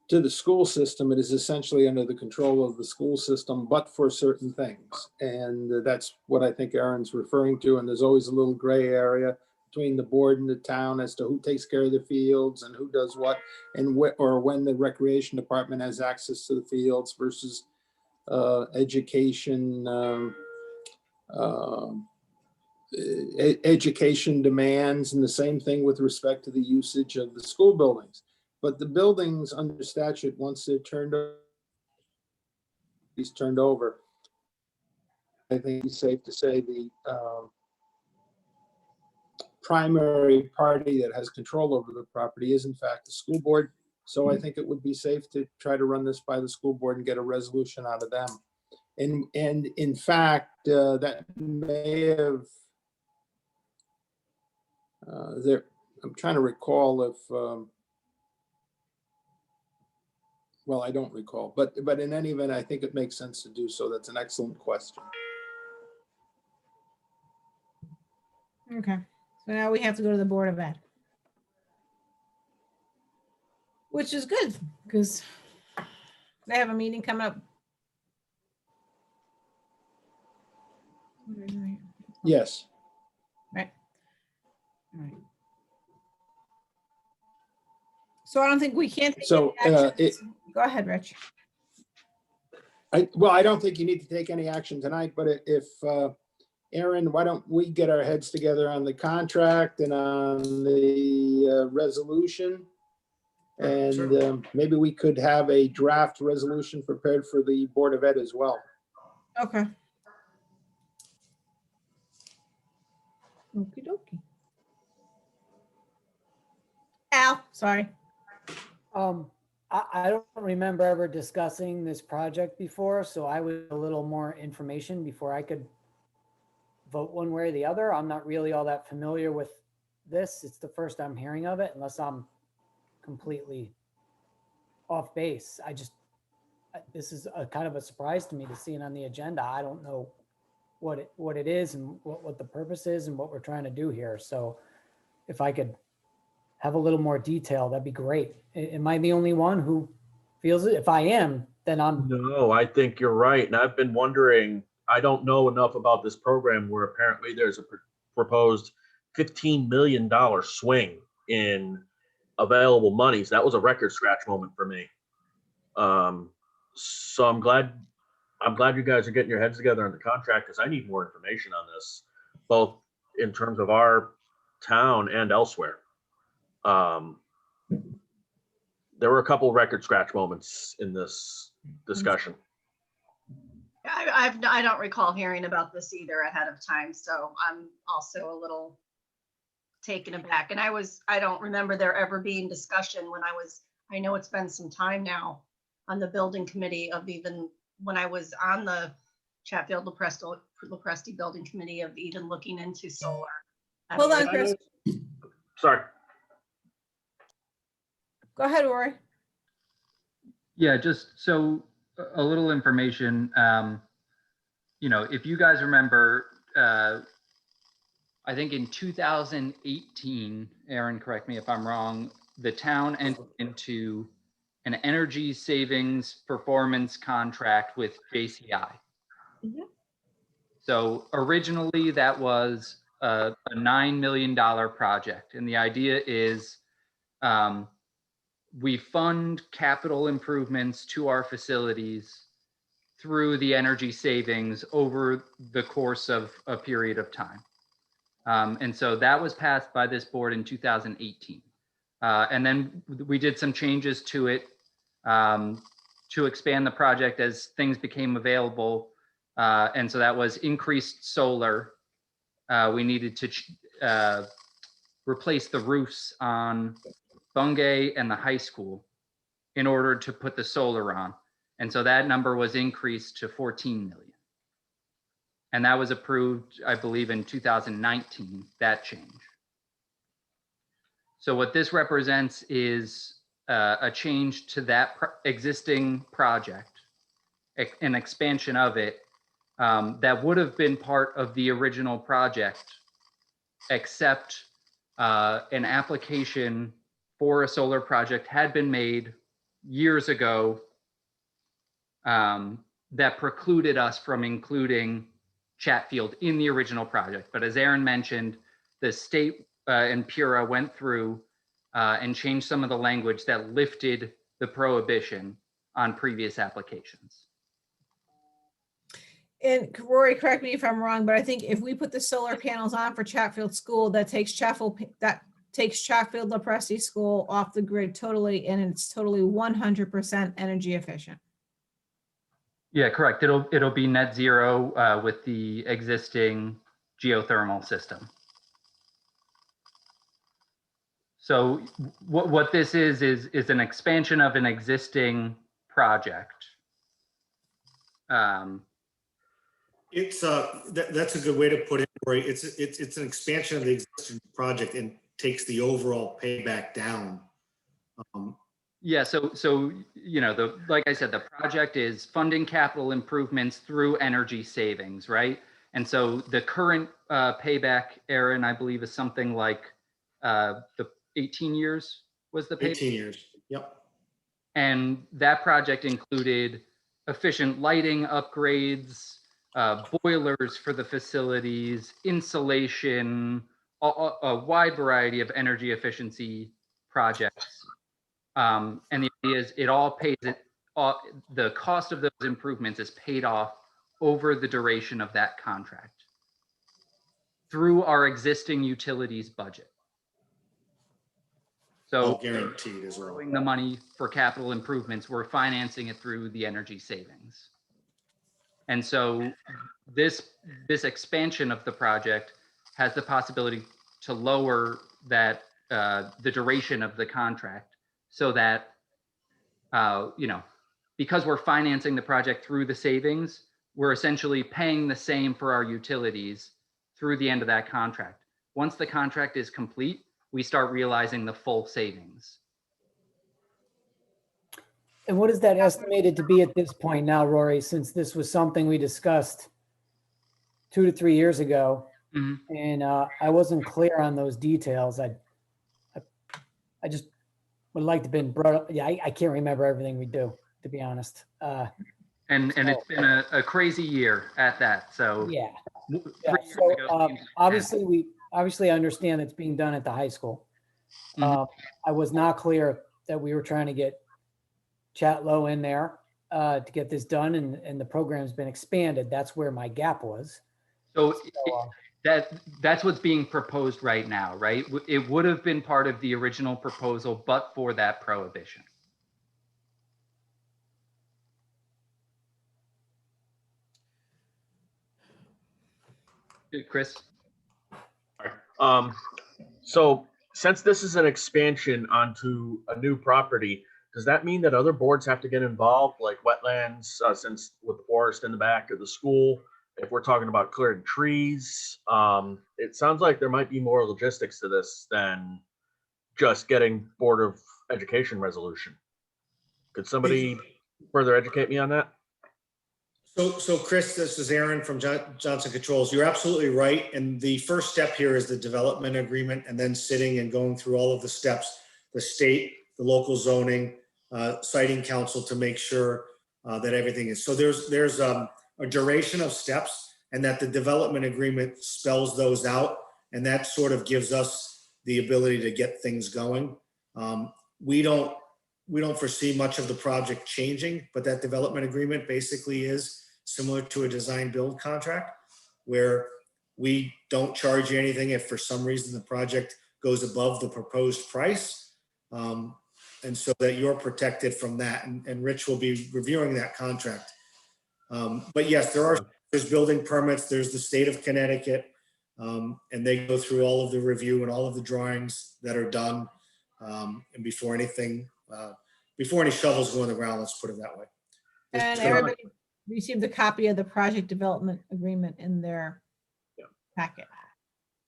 to the school system, it is essentially under the control of the school system, but for certain things. And that's what I think Aaron's referring to. And there's always a little gray area between the board and the town as to who takes care of the fields and who does what, and or when the recreation department has access to the fields versus education demands, and the same thing with respect to the usage of the school buildings. But the buildings under statute, once they're turned over, I think it's safe to say the primary party that has control over the property is in fact the school board. So I think it would be safe to try to run this by the school board and get a resolution out of them. And in fact, that may have, I'm trying to recall if, well, I don't recall, but in any event, I think it makes sense to do so. That's an excellent question. Okay, so now we have to go to the Board of Ed. Which is good, because they have a meeting coming up. Yes. Right. All right. So I don't think we can't. Take So, any actions. Go ahead, Rich. I don't think you need to take any action tonight, but if, Aaron, why don't we get our heads together on the contract and on the resolution? And maybe we could have a draft resolution prepared for the Board of Ed as well. Okay. Okie dokie. Al, sorry. I don't remember ever discussing this project before, so I would a little more information before I could vote one way or the other. I'm not really all that familiar with this. It's the first I'm hearing of it, unless I'm completely off base. This is a kind of a surprise to me to see it on the agenda. I don't know what it is and what the purpose is and what we're trying to do here. So if I could have a little more detail, that'd be great. Am I the only one who feels it? If I am, then I'm. No, I think you're right. And I've been wondering, I don't know enough about this program where apparently there's a proposed $15 million swing in available monies. That was a record scratch moment for me. So I'm glad you guys are getting your heads together on the contract, because I need more information on this, both in terms of our town and elsewhere. There were a couple record scratch moments in this discussion. I don't recall hearing about this either ahead of time, so I'm also a little taken aback. And I don't remember there ever being discussion when I know it's been some time now, on the building committee of even when I was on the Chatfield-LoPresti Building Committee of even looking into solar. Hold on, Chris. Sorry. Go ahead, Rory. Yeah, just so a little information. If you guys remember, I think in 2018, Aaron, correct me if I'm wrong, the town entered into an energy savings performance contract with JCI. Mhm. So originally that was a $9 million project. And the idea is we fund capital improvements to our facilities through the energy savings over the course of a period of time. And so that was passed by this board in 2018. And then we did some changes to it to expand the project as things became available. And so that was increased solar. We needed to replace the roofs on Bungay and the high school in order to put the solar on. And so that number was increased to 14 million. And that was approved, I believe, in 2019, that change. So what this represents is a change to that existing project, an expansion of it that would have been part of the original project, except an application for a solar project had been made years ago that precluded us from including Chatfield in the original project. But as Aaron mentioned, the state and PURA went through and changed some of the language that lifted the prohibition on previous applications. And Rory, correct me if I'm wrong, but I think if we put the solar panels on for Chatfield School, that takes Chatfield-LoPresti School off the grid totally, and it's totally 100% energy efficient. Yeah, correct. It'll be net zero with the existing geothermal system. So what this is an expansion of an existing project. It's that's a good way to put it, Rory. It's an expansion of the existing project and takes the overall payback down. Yeah, so like I said, the project is funding capital improvements through energy savings, right? And so the current payback, Aaron, I believe, is something like the 18 years was the payback. 18 years. Yep. And that project included efficient lighting upgrades, boilers for the facilities, insulation, a wide variety of energy efficiency projects. And the idea is it all pays it. The cost of those improvements is paid off over the duration of that contract through our existing utilities budget. So All guaranteed as well. the money for capital improvements, we're financing it through the energy savings. And so this expansion of the project has the possibility to lower that the duration of the contract, so that because we're financing the project through the savings, we're essentially paying the same for our utilities through the end of that contract. Once the contract is complete, we start realizing the full savings. And what is that estimated to be at this point now, Rory, since this was something we discussed 2 to 3 years ago? Mm-hmm. And I wasn't clear on those details. I just would like to been brought up. Yeah, I can't remember everything we do, to be honest. And it's been a crazy year at that. So Yeah. 3 Yeah. years So ago, obviously understand it's being done at the high school. Mhm. I was not clear that we were trying to get Chatlo in there to get this done, and the program's been expanded. That's where my gap was. So that's what's being proposed right now, right? It would have been part of the original proposal, but for that prohibition. Chris? So since this is an expansion onto a new property, does that mean that other boards have to get involved, like wetlands, since with the forest in the back of the school? If we're talking about clearing trees, it sounds like there might be more logistics to this than just getting Board of Education resolution. Could somebody further educate me on that? So Chris, this is Aaron from Johnson Controls. You're absolutely right. And the first step here is the development agreement, and then sitting and going through all of the steps, the state, the local zoning, citing council to make sure that everything is. So there's a duration of steps, and that the development agreement spells those out. And that sort of gives us the ability to get things going. We don't foresee much of the project changing, but that development agreement basically is similar to a design build contract, where we don't charge you anything if for some reason the project goes above the proposed price. And so that you're protected from that. And Rich will be reviewing that contract. But yes, there's building permits, there's the state of Connecticut, and they go through all of the review and all of the drawings that are done. And before any shovels go in the ground, let's put it that way. And everybody received a copy of the project development agreement in their packet.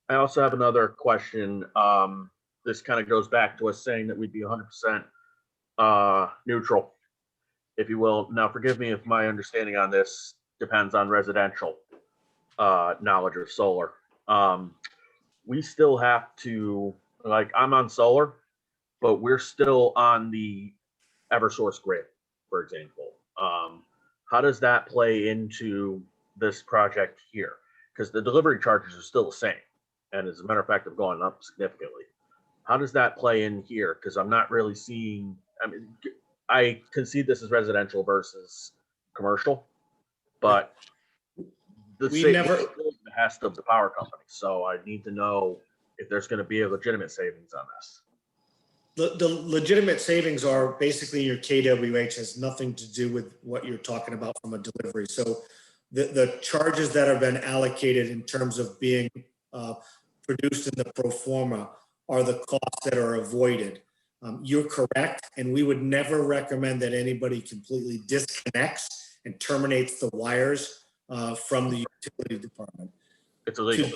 I also have another question. This kind of goes back to us saying that we'd be 100% neutral, if you will. Now, forgive me if my understanding on this depends on residential knowledge of solar. We still have to, like, I'm on solar, but we're still on the Eversource grid, for example. How does that play into this project here? Because the delivery charges are still the same. And as a matter of fact, have gone up significantly. How does that play in here? Because I'm not really seeing, I mean, I concede this is residential versus commercial, but the We state never- is the behest of the power company. So I need to know if there's going to be a legitimate savings on this. The legitimate savings are basically your KWH, has nothing to do with what you're talking about from a delivery. So the charges that have been allocated in terms of being produced in the pro forma are the costs that are avoided. You're correct, and we would never recommend that anybody completely disconnects and terminates the wires from the utility department. It's illegal.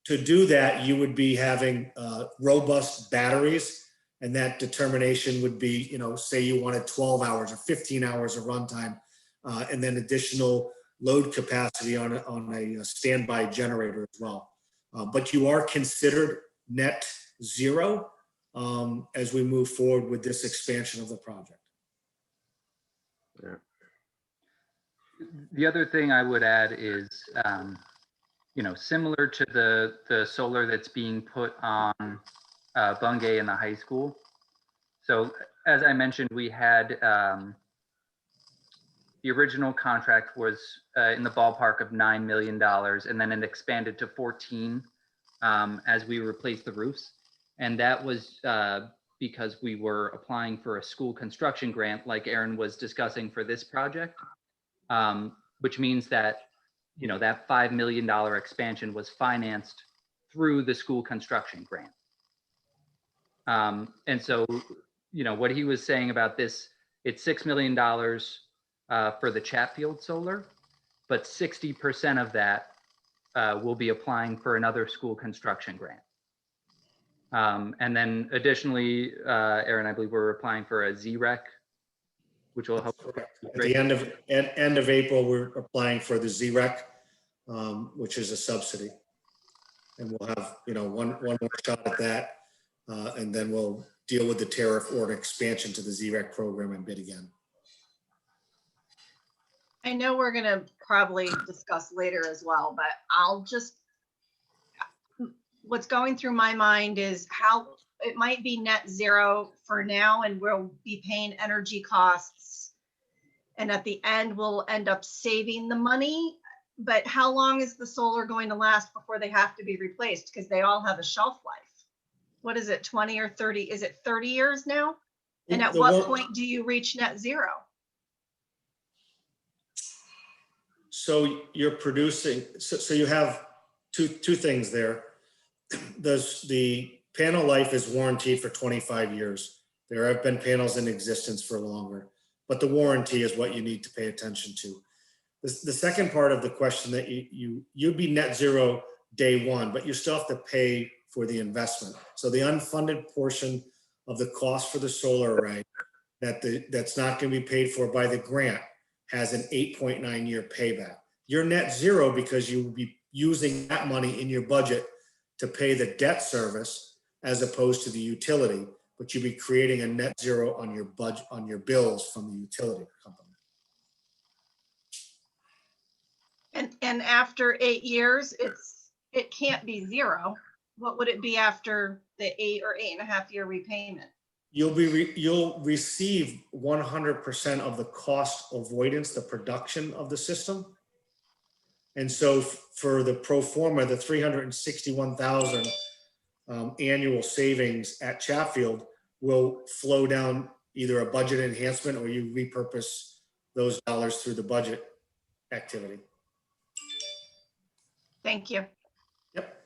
To do that, you would be having robust batteries, and that determination would be, say you wanted 12 hours or 15 hours of runtime, and then additional load capacity on a standby generator as well. But you are considered net zero as we move forward with this expansion of the project. Yeah. The other thing I would add is, similar to the solar that's being put on Bungay in the high school. So as I mentioned, we had the original contract was in the ballpark of $9 million, and then it expanded to 14 as we replaced the roofs. And that was because we were applying for a school construction grant, like Aaron was discussing for this project, which means that, that $5 million expansion was financed through the school construction grant. And so, what he was saying about this, it's $6 million for the Chatfield Solar, but 60% of that will be applying for another school construction grant. And then additionally, Aaron, I believe we're applying for a ZREC, which will help. At the end of April, we're applying for the ZREC, which is a subsidy. And we'll have, one more shot at that. And then we'll deal with the tariff or an expansion to the ZREC program and bid again. I know we're going to probably discuss later as well, but what's going through my mind is how it might be net zero for now, and we'll be paying energy costs. And at the end, we'll end up saving the money. But how long is the solar going to last before they have to be replaced? Because they all have a shelf life. What is it, 20 or 30? Is it 30 years now? And at what point do you reach net zero? So you're producing, so you have two things there. The panel life is warranted for 25 years. There have been panels in existence for longer, but the warranty is what you need to pay attention to. The second part of the question that you'd be net zero day one, but you still have to pay for the investment. So the unfunded portion of the cost for the solar array that's not going to be paid for by the grant has an 8.9 year payback. You're net zero because you will be using that money in your budget to pay the debt service as opposed to the utility, but you'll be creating a net zero on your budget, on your bills from the utility company. And after 8 years, it can't be zero. What would it be after the 8 or 8.5 year repayment? You'll receive 100% of the cost avoidance, the production of the system. And so for the pro forma, the 361,000 annual savings at Chatfield will flow down either a budget enhancement or you repurpose those dollars through the budget activity. Thank you. Yep.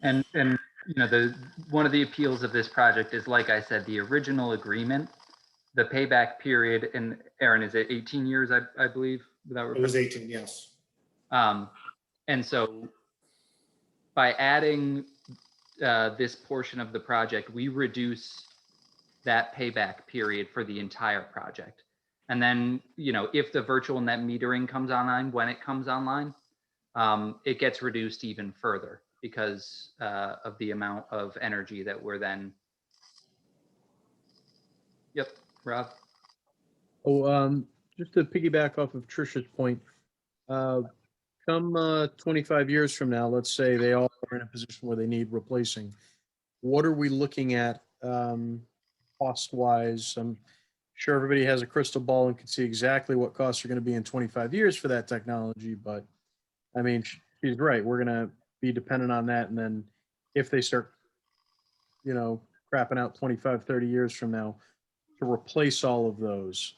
And you know, one of the appeals of this project is, like I said, the original agreement, the payback period, and Aaron, is it 18 years, I believe? It was 18, yes. And so by adding this portion of the project, we reduce that payback period for the entire project. And then, you know, if the virtual net metering comes online, when it comes online, it gets reduced even further because of the amount of energy that we're then. Yep, Rob. Oh, just to piggyback off of Trisha's point, come 25 years from now, let's say they all are in a position where they need replacing. What are we looking at cost-wise? I'm sure everybody has a crystal ball and can see exactly what costs are going to be in 25 years for that technology, but I mean, she's right. We're going to be dependent on that. And then if they start, you know, crapping out 25, 30 years from now to replace all of those,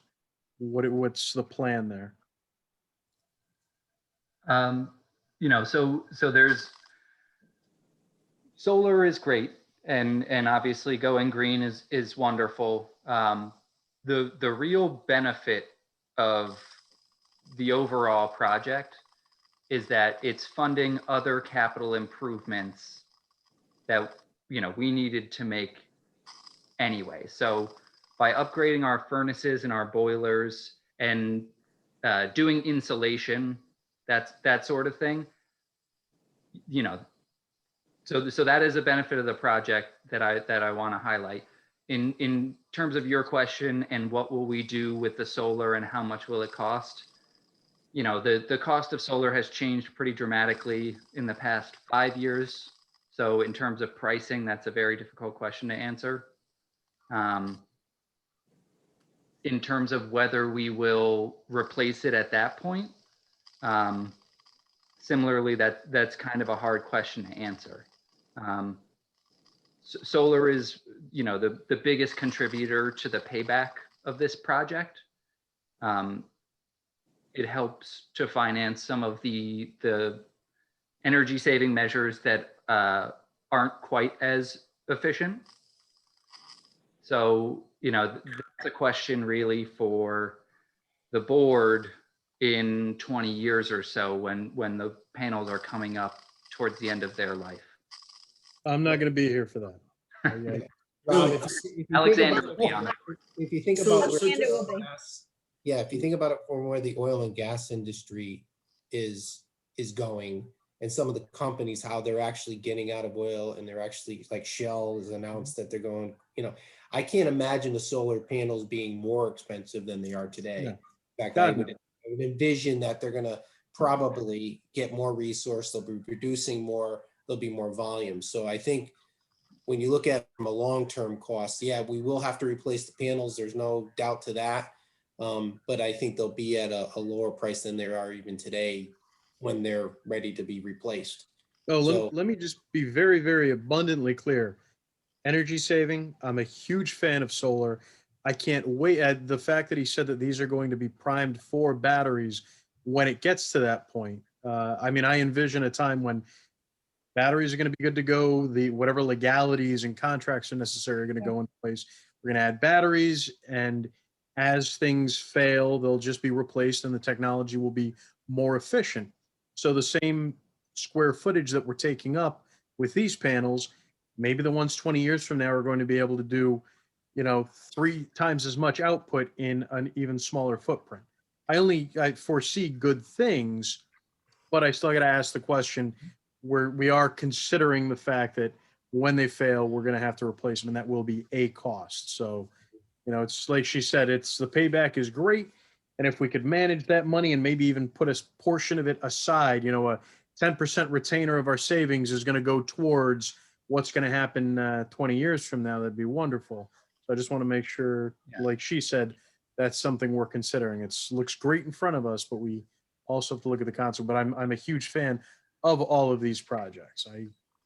what's the plan there? You know, so there's solar is great, and obviously going green is wonderful. The real benefit of the overall project is that it's funding other capital improvements that, you know, we needed to make anyway. So by upgrading our furnaces and our boilers and doing insulation, that sort of thing, you know, so that is a benefit of the project that I want to highlight. In terms of your question and what will we do with the solar and how much will it cost? You know, the cost of solar has changed pretty dramatically in the past 5 years. So in terms of pricing, that's a very difficult question to answer. In terms of whether we will replace it at that point, similarly, that's kind of a hard question to answer. Solar is, you know, the biggest contributor to the payback of this project. It helps to finance some of the energy saving measures that aren't quite as efficient. So, you know, that's a question really for the board in 20 years or so when the panels are coming up towards the end of their life. I'm not going to be here for that. Rob, if you Alexander think will about be on it- it. If you think So- about so where just- the oil and gas- yeah, if you think about it from where the oil and gas industry is going, and some of the companies, how they're actually getting out of oil, and they're actually, like Shell has announced that they're going, you know, I can't imagine the solar panels being more expensive than they are today. No. In fact, God, I would envision that they're gonna probably get more resource, they'll be producing more, there'll be more volume. So I think when you look at it from a long-term cost, yeah, we will have to replace the panels. There's no doubt to that. But I think they'll be at a lower price than they are even today when they're ready to be replaced. Oh, So- let me just be very, very abundantly clear. Energy saving, I'm a huge fan of solar. I can't wait at the fact that he said that these are going to be primed for batteries when it gets to that point. I mean, I envision a time when batteries are going to be good to go. The whatever legalities and contracts are necessary are going to go into place. We're going to add batteries, and as things fail, they'll just be replaced and the technology will be more efficient. So the same square footage that we're taking up with these panels, maybe the ones 20 years from now are going to be able to do, 3 times as much output in an even smaller footprint. I foresee good things, but I still got to ask the question, where we are considering the fact that when they fail, we're going to have to replace them, and that will be a cost. So, it's like she said, it's the payback is great. And if we could manage that money and maybe even put a portion of it aside, a 10% retainer of our savings is going to go towards what's going to happen 20 years from now, that'd be wonderful. So I just want to make sure, like she said, that's something we're considering. It looks great in front of us, but we also have to look at the concept. But I'm a huge fan of all of these projects.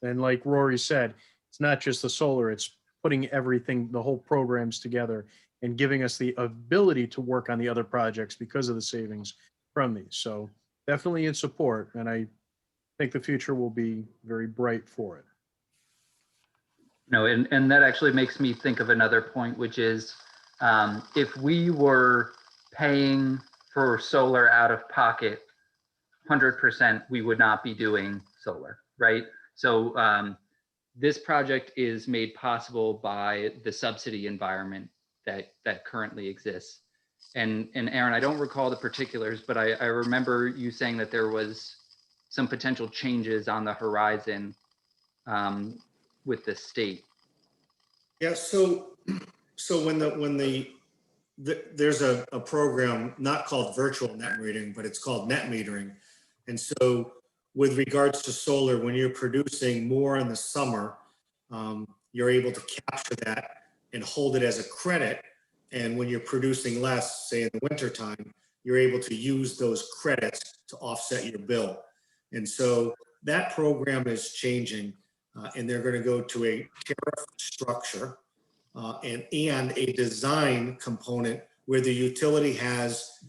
And like Rory said, it's not just the solar, it's putting everything, the whole programs together and giving us the ability to work on the other projects because of the savings from these. So definitely in support. And I think the future will be very bright for it. And that actually makes me think of another point, which is if we were paying for solar out of pocket 100%, we would not be doing solar, right? So this project is made possible by the subsidy environment that currently exists. And Aaron, I don't recall the particulars, but I remember you saying that there was some potential changes on the horizon with the state. Yeah, so there's a program not called virtual net metering, but it's called net metering. And so with regards to solar, when you're producing more in the summer, you're able to capture that and hold it as a credit. And when you're producing less, say in the wintertime, you're able to use those credits to offset your bill. And so that program is changing, and they're going to go to a tariff structure and a design component where the utility has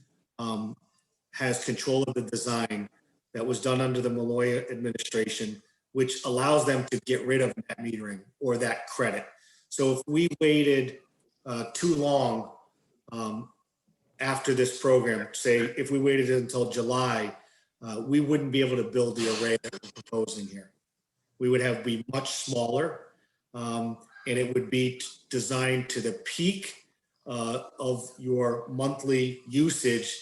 control of the design that was done under the Malloy administration, which allows them to get rid of net metering or that credit. So if we waited too long after this program, say if we waited until July, we wouldn't be able to build the array that we're proposing here. We would be much smaller, and it would be designed to the peak of your monthly usage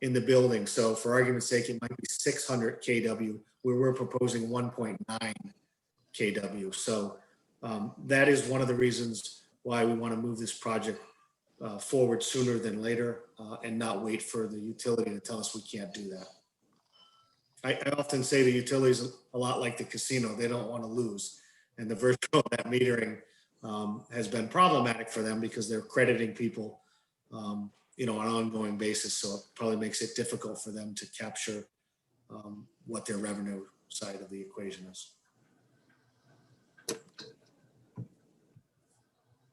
in the building. So for argument's sake, it might be 600 kW, where we're proposing 1.9 kW. So that is one of the reasons why we want to move this project forward sooner than later and not wait for the utility to tell us we can't do that. I often say the utility is a lot like the casino. They don't want to lose. And the virtual net metering has been problematic for them because they're crediting people on an ongoing basis. So it probably makes it difficult for them to capture what their revenue side of the equation is.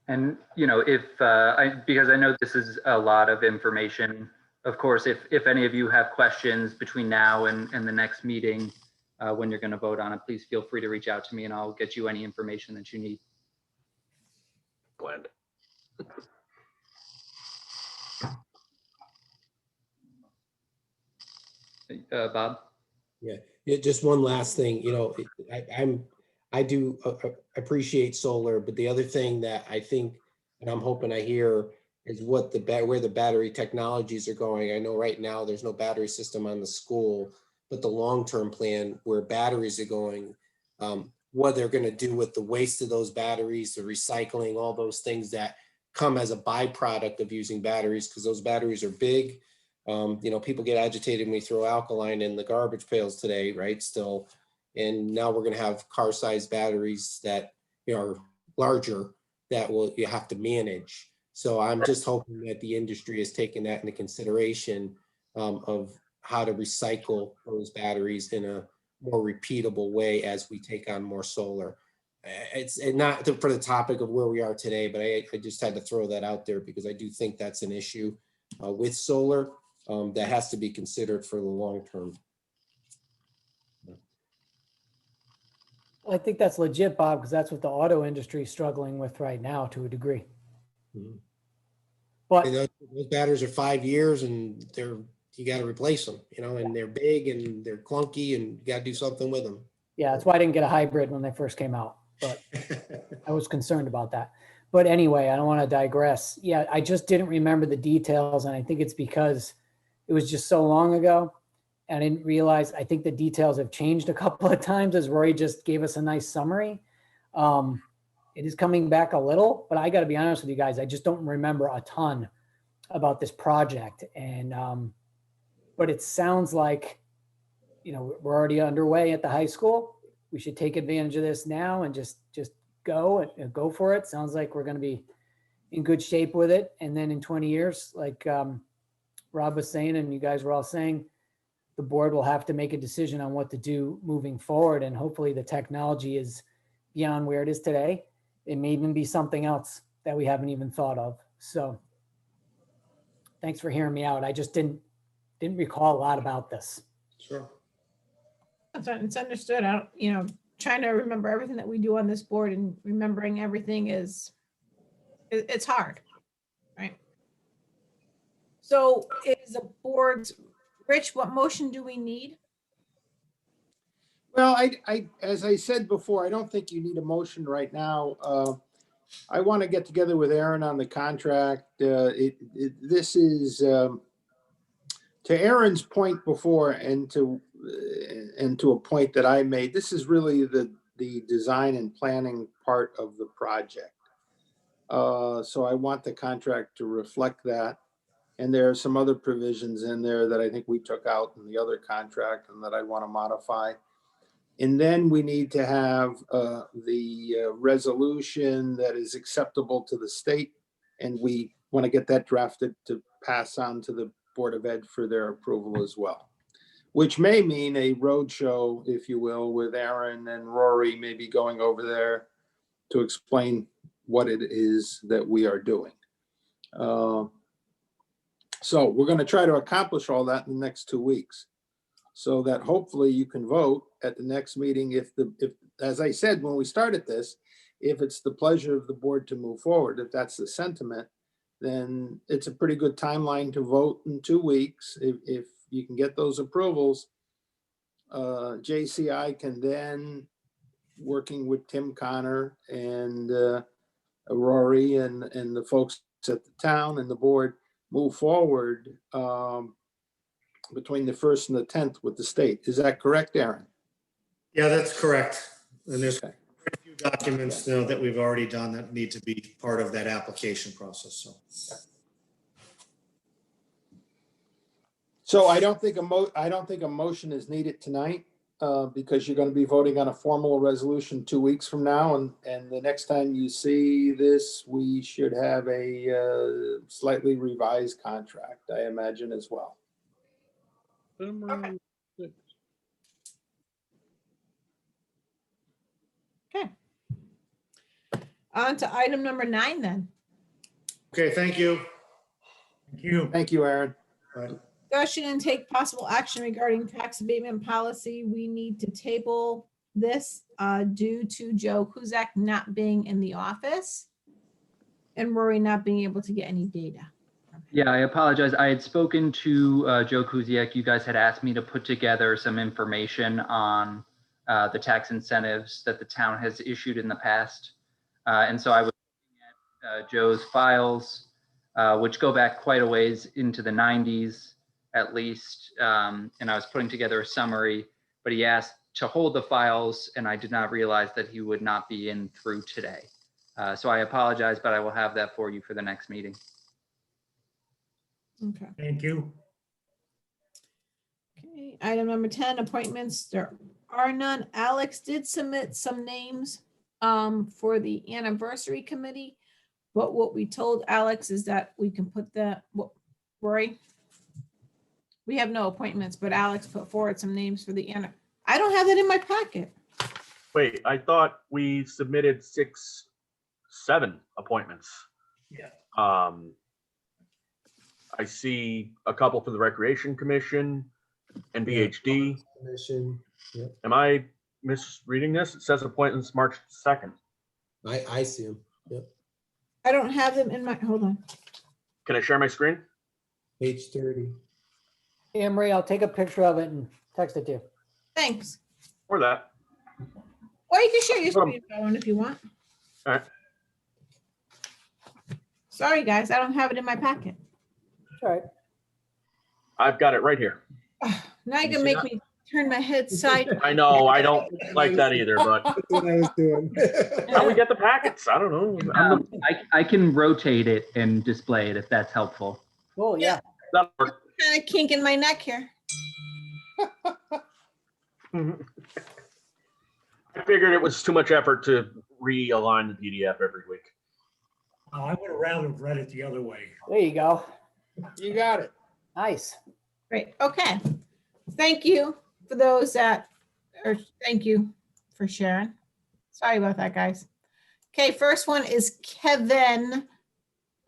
And, because I know this is a lot of information, of course, if any of you have questions between now and the next meeting, when you're going to vote on it, please feel free to reach out to me and I'll get you any information that you need. Glenn. Bob? Yeah, just one last thing, I do appreciate solar, but the other thing that I think, and I'm hoping I hear, is where the battery technologies are going. I know right now there's no battery system on the school, but the long-term plan where batteries are going, what they're going to do with the waste of those batteries, the recycling, all those things that come as a byproduct of using batteries, because those batteries are big. People get agitated when we throw alkaline in the garbage pails today, right? Still. And now we're going to have car-sized batteries that are larger that you have to manage. So I'm just hoping that the industry is taking that into consideration of how to recycle those batteries in a more repeatable way as we take on more solar. It's not for the topic of where we are today, but I just had to throw that out there because I do think that's an issue with solar that has to be considered for the long term. I think that's legit, Bob, because that's what the auto industry is struggling with right now to a degree. Mhm. But And those batteries are 5 years and you got to replace them, and they're big and they're clunky and you got to do something with them. yeah, that's why I didn't get a hybrid when they first came out, but I was concerned about that. But anyway, I don't want to digress. Yeah, I just didn't remember the details, and I think it's because it was just so long ago. And I didn't realize, I think the details have changed a couple of times, as Rory just gave us a nice summary. It is coming back a little, but I got to be honest with you guys, I just don't remember a ton about this project. And but it sounds like, we're already underway at the high school. We should take advantage of this now and just go and go for it. Sounds like we're going to be in good shape with it. And then in 20 years, like Rob was saying, and you guys were all saying, the board will have to make a decision on what to do moving forward. And hopefully the technology is beyond where it is today. It may even be something else that we haven't even thought of. So thanks for hearing me out. I just didn't recall a lot about this. Sure. It's understood. I don't, trying to remember everything that we do on this board and remembering everything it's hard, right? So is the board's, Rich, what motion do we need? Well, as I said before, I don't think you need a motion right now. I want to get together with Aaron on the contract. This is, to Aaron's point before, and to a point that I made, this is really the design and planning part of the project. So I want the contract to reflect that. And there are some other provisions in there that I think we took out in the other contract and that I want to modify. And then we need to have the resolution that is acceptable to the state. And we want to get that drafted to pass on to the Board of Ed for their approval as well, which may mean a roadshow, if you will, with Aaron and Rory maybe going over there to explain what it is that we are doing. So we're going to try to accomplish all that in the next 2 weeks, so that hopefully you can vote at the next meeting. If as I said, when we started this, if it's the pleasure of the board to move forward, if that's the sentiment, then it's a pretty good timeline to vote in 2 weeks. If you can get those approvals, JCI can then, working with Tim Connor and Rory and the folks at the town and the board, move forward between the 1st and the 10th with the state. Is that correct, Aaron? Yeah, that's correct. And there's Okay. a few documents that we've already done that need to be part of that application process. So I don't think a motion is needed tonight because you're going to be voting on a formal resolution 2 weeks from now. And the next time you see this, we should have a slightly revised contract, I imagine, as well. Okay. Okay. On to item number 9 then. Okay, thank you. Thank you. Thank you, Aaron. Right. Discussion and take possible action regarding tax abatement policy. We need to table this due to Joe Kuzak not being in the office and Rory not being able to get any data. Yeah, I apologize. I had spoken to Joe Kuziak. You guys had asked me to put together some information on the tax incentives that the town has issued in the past. And so I was looking at Joe's files, which go back quite a ways into the 90s at least. And I was putting together a summary, but he asked to hold the files, and I did not realize that he would not be in through today. So I apologize, but I will have that for you for the next meeting. Okay. Thank you. Okay. Item number 10, appointments. There are none. Alex did submit some names for the anniversary committee, but what we told Alex is that we can put that, Rory? We have no appointments, but Alex put forward some names for the I don't have that in my packet. Wait, I thought we submitted 7 appointments. Yeah. I see a couple for the Recreation Commission and VHD. Commission. Am I misreading this? It says appointments March 2nd. I see them. Yep. I don't have them in my, hold on. Can I share my screen? Page 30. Anne Marie, I'll take a picture of it and text it to you. Thanks. Or that? Or you can share your Put 'em- screen phone if you want. All right. Sorry, guys, I don't have it in my packet. All right. I've got it right here. Now you You can see make that? me turn my head side. I know, I don't like that either, but That's what I was doing. how we get the packets? I don't know. I can rotate it and display it if that's helpful. Cool, yeah. That'll work. Kind of kink in my neck here. I figured it was too much effort to realign the PDF every week. Oh, I would have rather read it the other way. There you go. You got it. Nice. Great, okay. Thank you for those that, or thank you for sharing. Sorry about that, guys. Okay, first one is Kevin.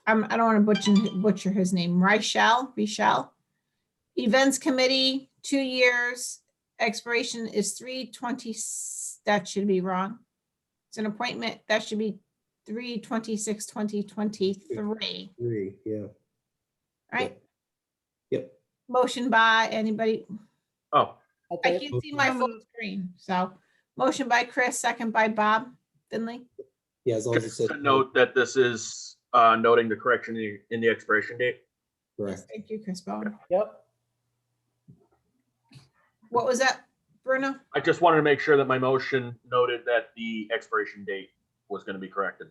I don't want to butcher his name. Richel. Events Committee, 2 years. Expiration is 3/20. That should be wrong. It's an appointment. That should be 3/26/2023. 3, yeah. Right? Yep. Motion by anybody. Oh, I'll I take it. can't see my full screen. So motion by Chris, second by Bob Finley. Yeah, as long as it says. just a note that this is noting the correction in the expiration date. Correct. Thank you, Chris Bowen. Yep. What was that, Bruno? I just wanted to make sure that my motion noted that the expiration date was going to be corrected.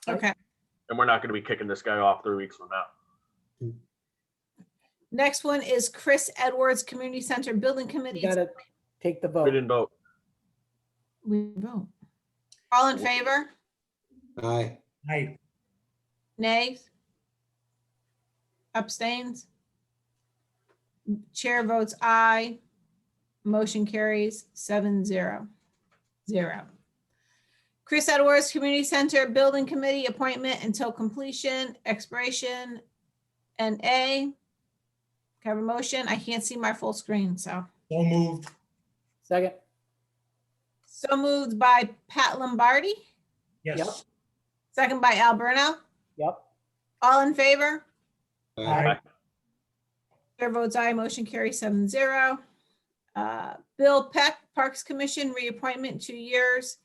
Okay. And we're not going to be kicking this guy off 3 weeks from now. Next one is Chris Edwards, Community Center Building Committee. You gotta take the We vote. didn't vote. We vote. All in favor? Aye. I, Nays? Abstains? Chair votes aye. Motion carries 7-0. Chris Edwards, Community Center Building Committee, appointment until completion, expiration, and A. Can I have a motion? I can't see my full screen, so. so moved. Second. So moved by Pat Lombardi, Yes. second by Al Bruno. Yep. All in favor? Aye. Chair votes aye, motion carries 7-0. Bill Peck, Parks Commission, reappointment, 2 years,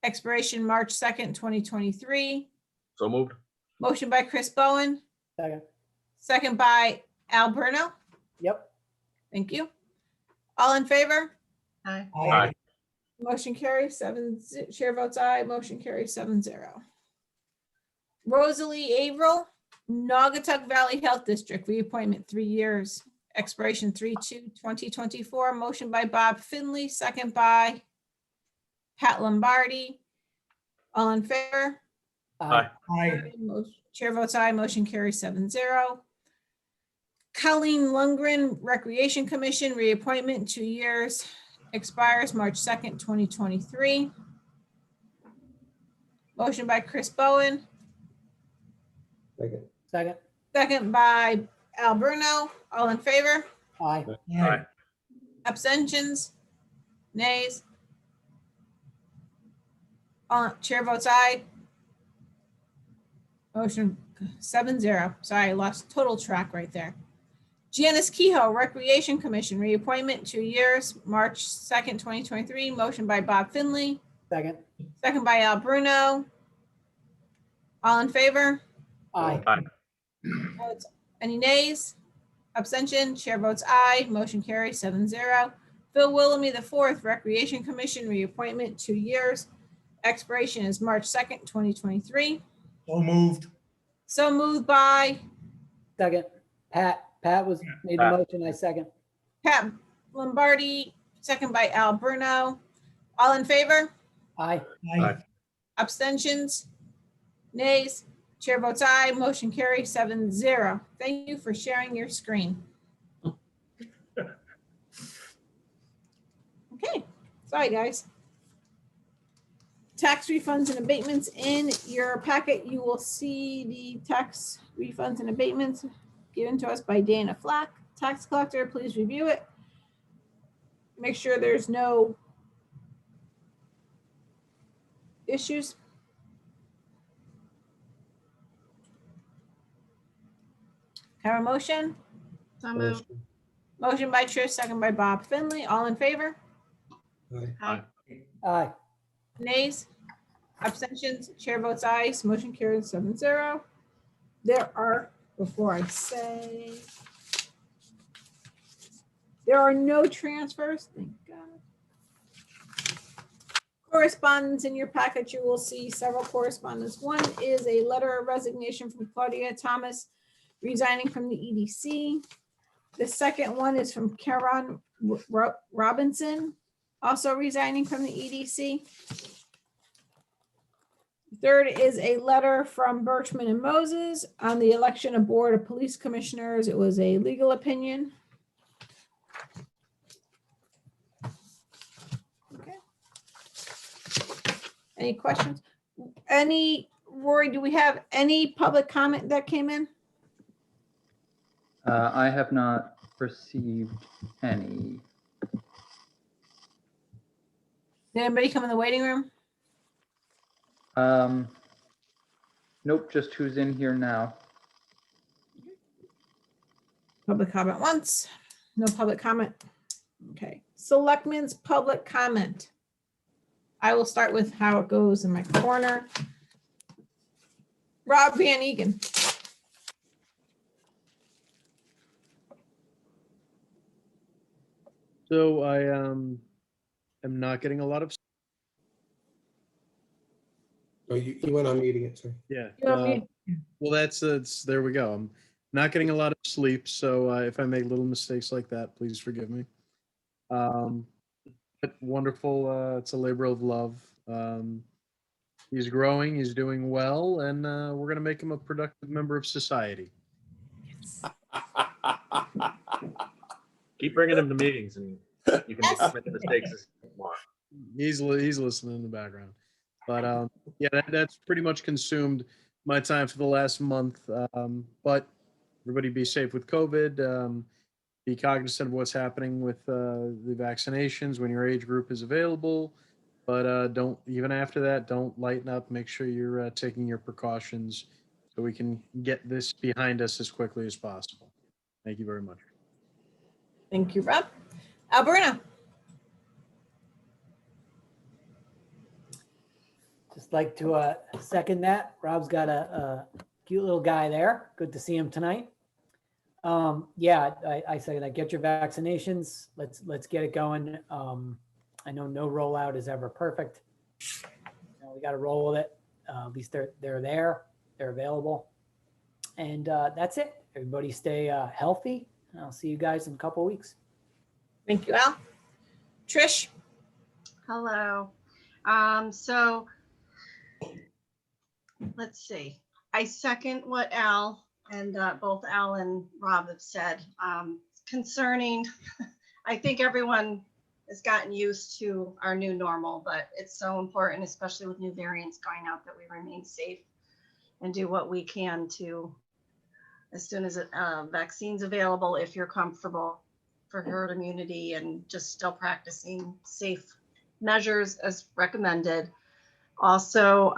expiration March 2nd, 2023. So moved. Motion by Chris Bowen, Second. second by Al Bruno. Yep. Thank you. All in favor? Aye. Aye. Motion carries 7, chair votes aye, motion carries 7-0. Rosalie Averill, Naugatuck Valley Health District, reappointment, 3 years, expiration 3/2/2024. Motion by Bob Finley, second by Pat Lombardi. All in favor? Aye. Aye. Chair votes aye, motion carries 7-0. Colleen Lundgren, Recreation Commission, reappointment, 2 years, expires March 2nd, 2023. Motion by Chris Bowen, Second. Second. second by Al Bruno. All in favor? Aye. Aye. Abstentions? Nays? Chair votes aye. Motion 7-0. Sorry, I lost total track right there. Janice Kehoe, Recreation Commission, reappointment, 2 years, March 2nd, 2023. Motion by Bob Finley, Second. second by Al Bruno. All in favor? Aye. Votes. Any nays? Abstention? Chair votes aye. Motion carries 7-0. Phil Willoughby IV, Recreation Commission, reappointment, 2 years. Expiration is March 2nd, 2023. So moved. So moved by Second. Pat was made the Pat. motion. I second. Pat Lombardi, second by Al Bruno. All in favor? Aye. Aye. Abstentions? Nays? Chair votes aye. Motion carries 7-0. Thank you for sharing your screen. Okay, sorry, guys. Tax refunds and abatements in your packet. You will see the tax refunds and abatements given to us by Dana Flack, tax collector. Please review it. Make sure there's no issues? Have a motion? So moved. Motion by Trish, second by Bob Finley. All in favor? Aye. Aye. Nays? Abstentions? Chair votes aye. So motion carries 7-0. There are, before I say, there are no transfers. Thank God. Correspondence in your packet, you will see several correspondence. One is a letter of resignation from Claudia Thomas resigning from the EDC. The second one is from Karen Robinson, also resigning from the EDC. Third is a letter from Birchman and Moses on the election of Board of Police Commissioners. It was a legal opinion. Okay. Any questions? Rory, do we have any public comment that came in? I have not received any. Did anybody come in the waiting room? Nope, just who's in here now. Public comment once, no public comment. Okay, Selectmen's public comment. I will start with how it goes in my corner. Rob Van Egan. So I am not getting a lot of, Oh, you went on muting it, sorry. yeah. You're on mute. Well, that's there we go. I'm not getting a lot of sleep, so if I make little mistakes like that, please forgive me. But wonderful. It's a labor of love. He's growing. He's doing well, and we're gonna make him a productive member of society. Keep bringing him to meetings and you can make the mistakes as you want. He's listening in the background, but yeah, that's pretty much consumed my time for the last month. But everybody be safe with COVID. Be cognizant of what's happening with the vaccinations when your age group is available. But don't, even after that, don't lighten up. Make sure you're taking your precautions so we can get this behind us as quickly as possible. Thank you very much. Thank you, Rob. Alberta. Just like to second that. Rob's got a cute little guy there. Good to see him tonight. Yeah, I say that get your vaccinations. Let's get it going. I know no rollout is ever perfect. We got to roll with it. At least they're there. They're available. And that's it. Everybody stay healthy. I'll see you guys in a couple of weeks. Thank you, Al. Trish. Hello. So let's see. I second what Al and both Al and Rob have said. Concerning, I think everyone has gotten used to our new normal, but it's so important, especially with new variants going out, that we remain safe and do what we can to, as soon as vaccine's available, if you're comfortable, for herd immunity and just still practicing safe measures as recommended. Also,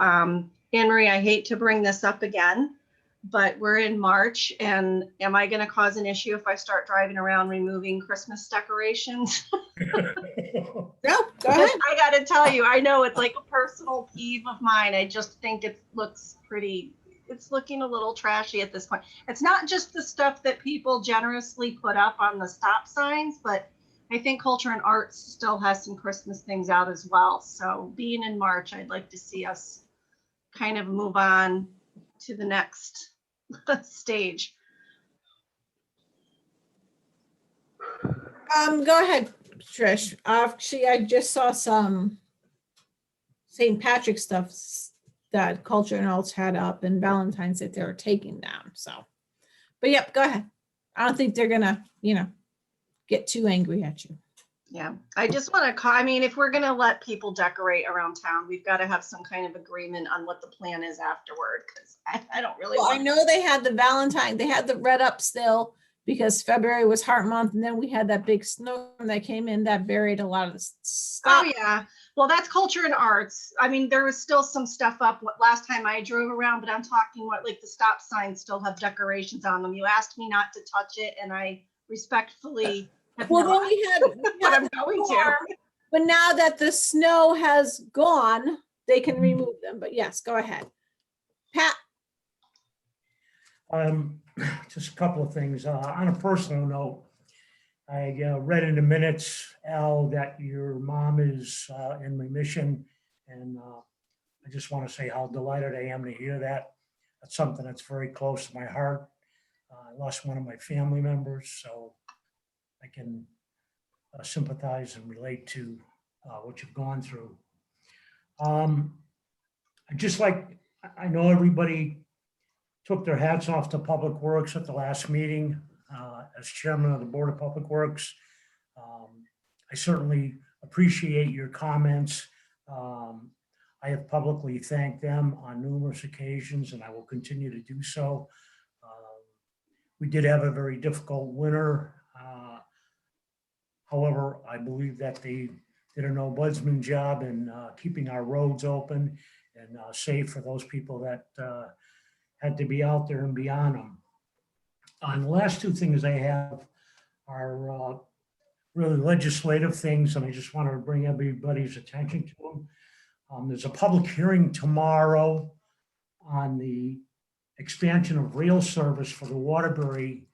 Henry, I hate to bring this up again, but we're in March, and am I going to cause an issue if I start driving around removing Christmas decorations? No, go ahead. I got to tell you, I know it's like a personal peeve of mine. I just think it looks pretty, it's looking a little trashy at this point. It's not just the stuff that people generously put up on the stop signs, but I think Culture and Arts still has some Christmas things out as well. So being in March, I'd like to see us kind of move on to the next stage. Go ahead, Trish. Actually, I just saw some St. Patrick stuff that Culture and Arts had up, and Valentine's that they were taking down. So, but yep, go ahead. I don't think they're gonna, get too angry at you. Yeah, I just want to call, I mean, if we're going to let people decorate around town, we've got to have some kind of agreement on what the plan is afterward, because I don't really Well, I want. know they had they had the red up still because February was Heart Month, and then we had that big snowstorm that came in that buried a lot of the Oh stuff. yeah, Well, that's culture and arts. I mean, there was still some stuff up last time I drove around, but I'm talking what, like the stop signs still have decorations on them. You asked me not to touch it and I respectfully have Well, not, then we had but I'm going to. storm, but now that the snow has gone, they can remove them. But yes, go ahead. Pat, Just a couple of things. On a personal note, I read in the minutes, Al, that your mom is in remission. And I just want to say how delighted I am to hear that. That's something that's very close to my heart. I lost one of my family members, so I can sympathize and relate to what you've gone through. I know everybody took their hats off to Public Works at the last meeting. As chairman of the Board of Public Works, I certainly appreciate your comments. I have publicly thanked them on numerous occasions, and I will continue to do so. We did have a very difficult winter. However, I believe that they did an ombudsman job in keeping our roads open and safe for those people that had to be out there and be on them. And the last two things I have are really legislative things, and I just want to bring everybody's attention to them. There's a public hearing tomorrow on the expansion of rail service for the Waterbury,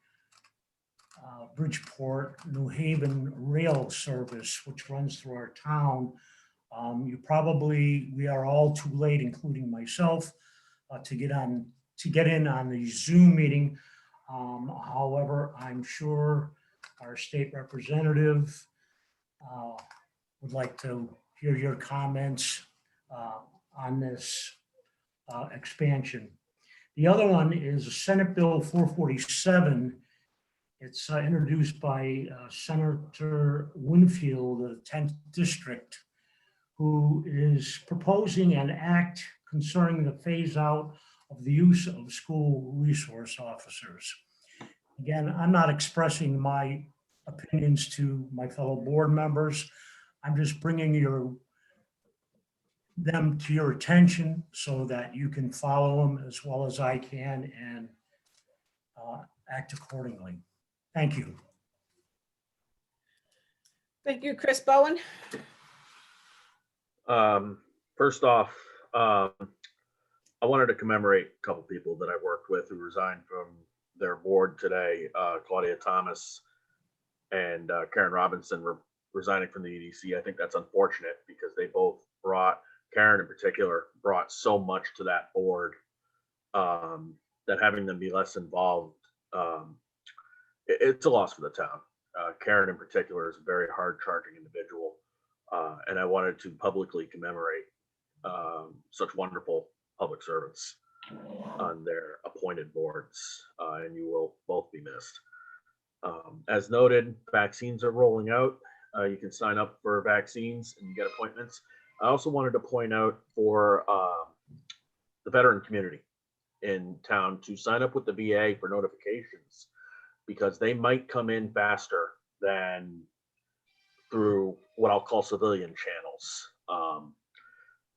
Bridgeport, New Haven rail service, which runs through our town. We are all too late, including myself, to get in on the Zoom meeting. However, I'm sure our state representative would like to hear your comments on this expansion. The other one is Senate Bill 447. It's introduced by Senator Winfield of the 10th District, who is proposing an act concerning the phase out of the use of school resource officers. Again, I'm not expressing my opinions to my fellow board members. I'm just bringing them to your attention so that you can follow them as well as I can and act accordingly. Thank you. thank you, Chris Bowen. First off, I wanted to commemorate a couple people that I worked with who resigned from their board today. Claudia Thomas and Karen Robinson were resigning from the EDC. I think that's unfortunate because they both Karen in particular, brought so much to that board that having them be less involved, it's a loss for the town. Karen in particular is a very hard charging individual. And I wanted to publicly commemorate such wonderful public servants on their appointed boards, and you will both be missed. As noted, vaccines are rolling out. You can sign up for vaccines and get appointments. I also wanted to point out for the veteran community in town to sign up with the VA for notifications, because they might come in faster than through what I'll call civilian channels.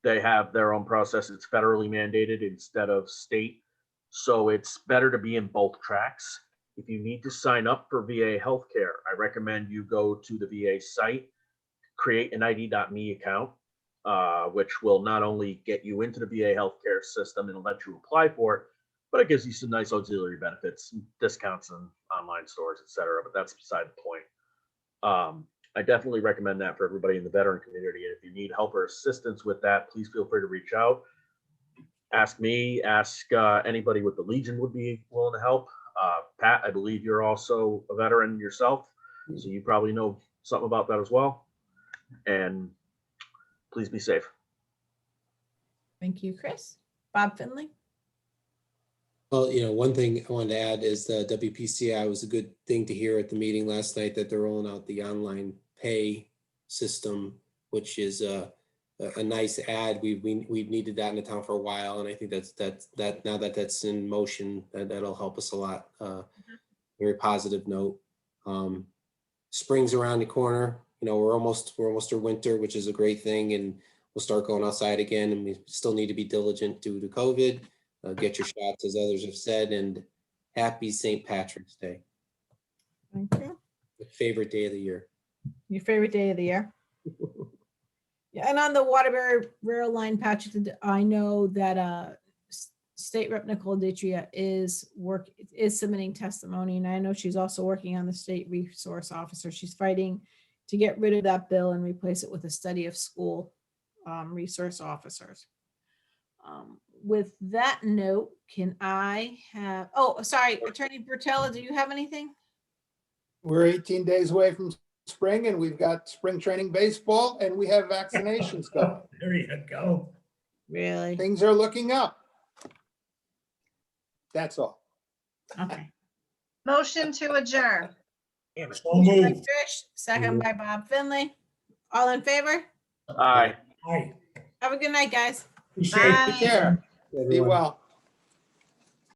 They have their own process. It's federally mandated instead of state. So it's better to be in both tracks. If you need to sign up for VA healthcare, I recommend you go to the VA site, create an ID.me account, which will not only get you into the VA healthcare system and let you apply for it, but it gives you some nice auxiliary benefits, discounts in online stores, et cetera. But that's beside the point. I definitely recommend that for everybody in the veteran community. And if you need help or assistance with that, please feel free to reach out. Ask me, ask anybody with the Legion would be willing to help. Pat, I believe you're also a veteran yourself, so you probably know something about that as well. And please be safe. Thank you, Chris. Bob Finley. Well, one thing I wanted to add is the WPCI was a good thing to hear at the meeting last night that they're rolling out the online pay system, which is a nice add. We've needed that in the town for a while, and I think that now that that's in motion, that'll help us a lot. Very positive note. Spring's around the corner. we're almost through winter, which is a great thing, and we'll start going outside again, and we still need to be diligent due to COVID. Get your shots, as others have said, and happy St. Patrick's Day. Thank you. My favorite day of the year. Your favorite day of the year? Yeah, and on the Waterbury rail line, Patrick, I know that State Rep Nicole Ditria is submitting testimony, and I know she's also working on the state resource officer. She's fighting to get rid of that bill and replace it with a study of school resource officers. With that note, can I have, oh, sorry, Attorney Bertella, do you have anything? We're 18 days away from spring, and we've got spring training baseball, and we have vaccinations going. There you go. Really? Things are looking up. That's all. Okay. Motion to adjourn. So Motion by moved. Trish, second by Bob Finley. All in favor? Aye. Aye. Have a good night, guys. Appreciate it. Take care. Be Everyone. well.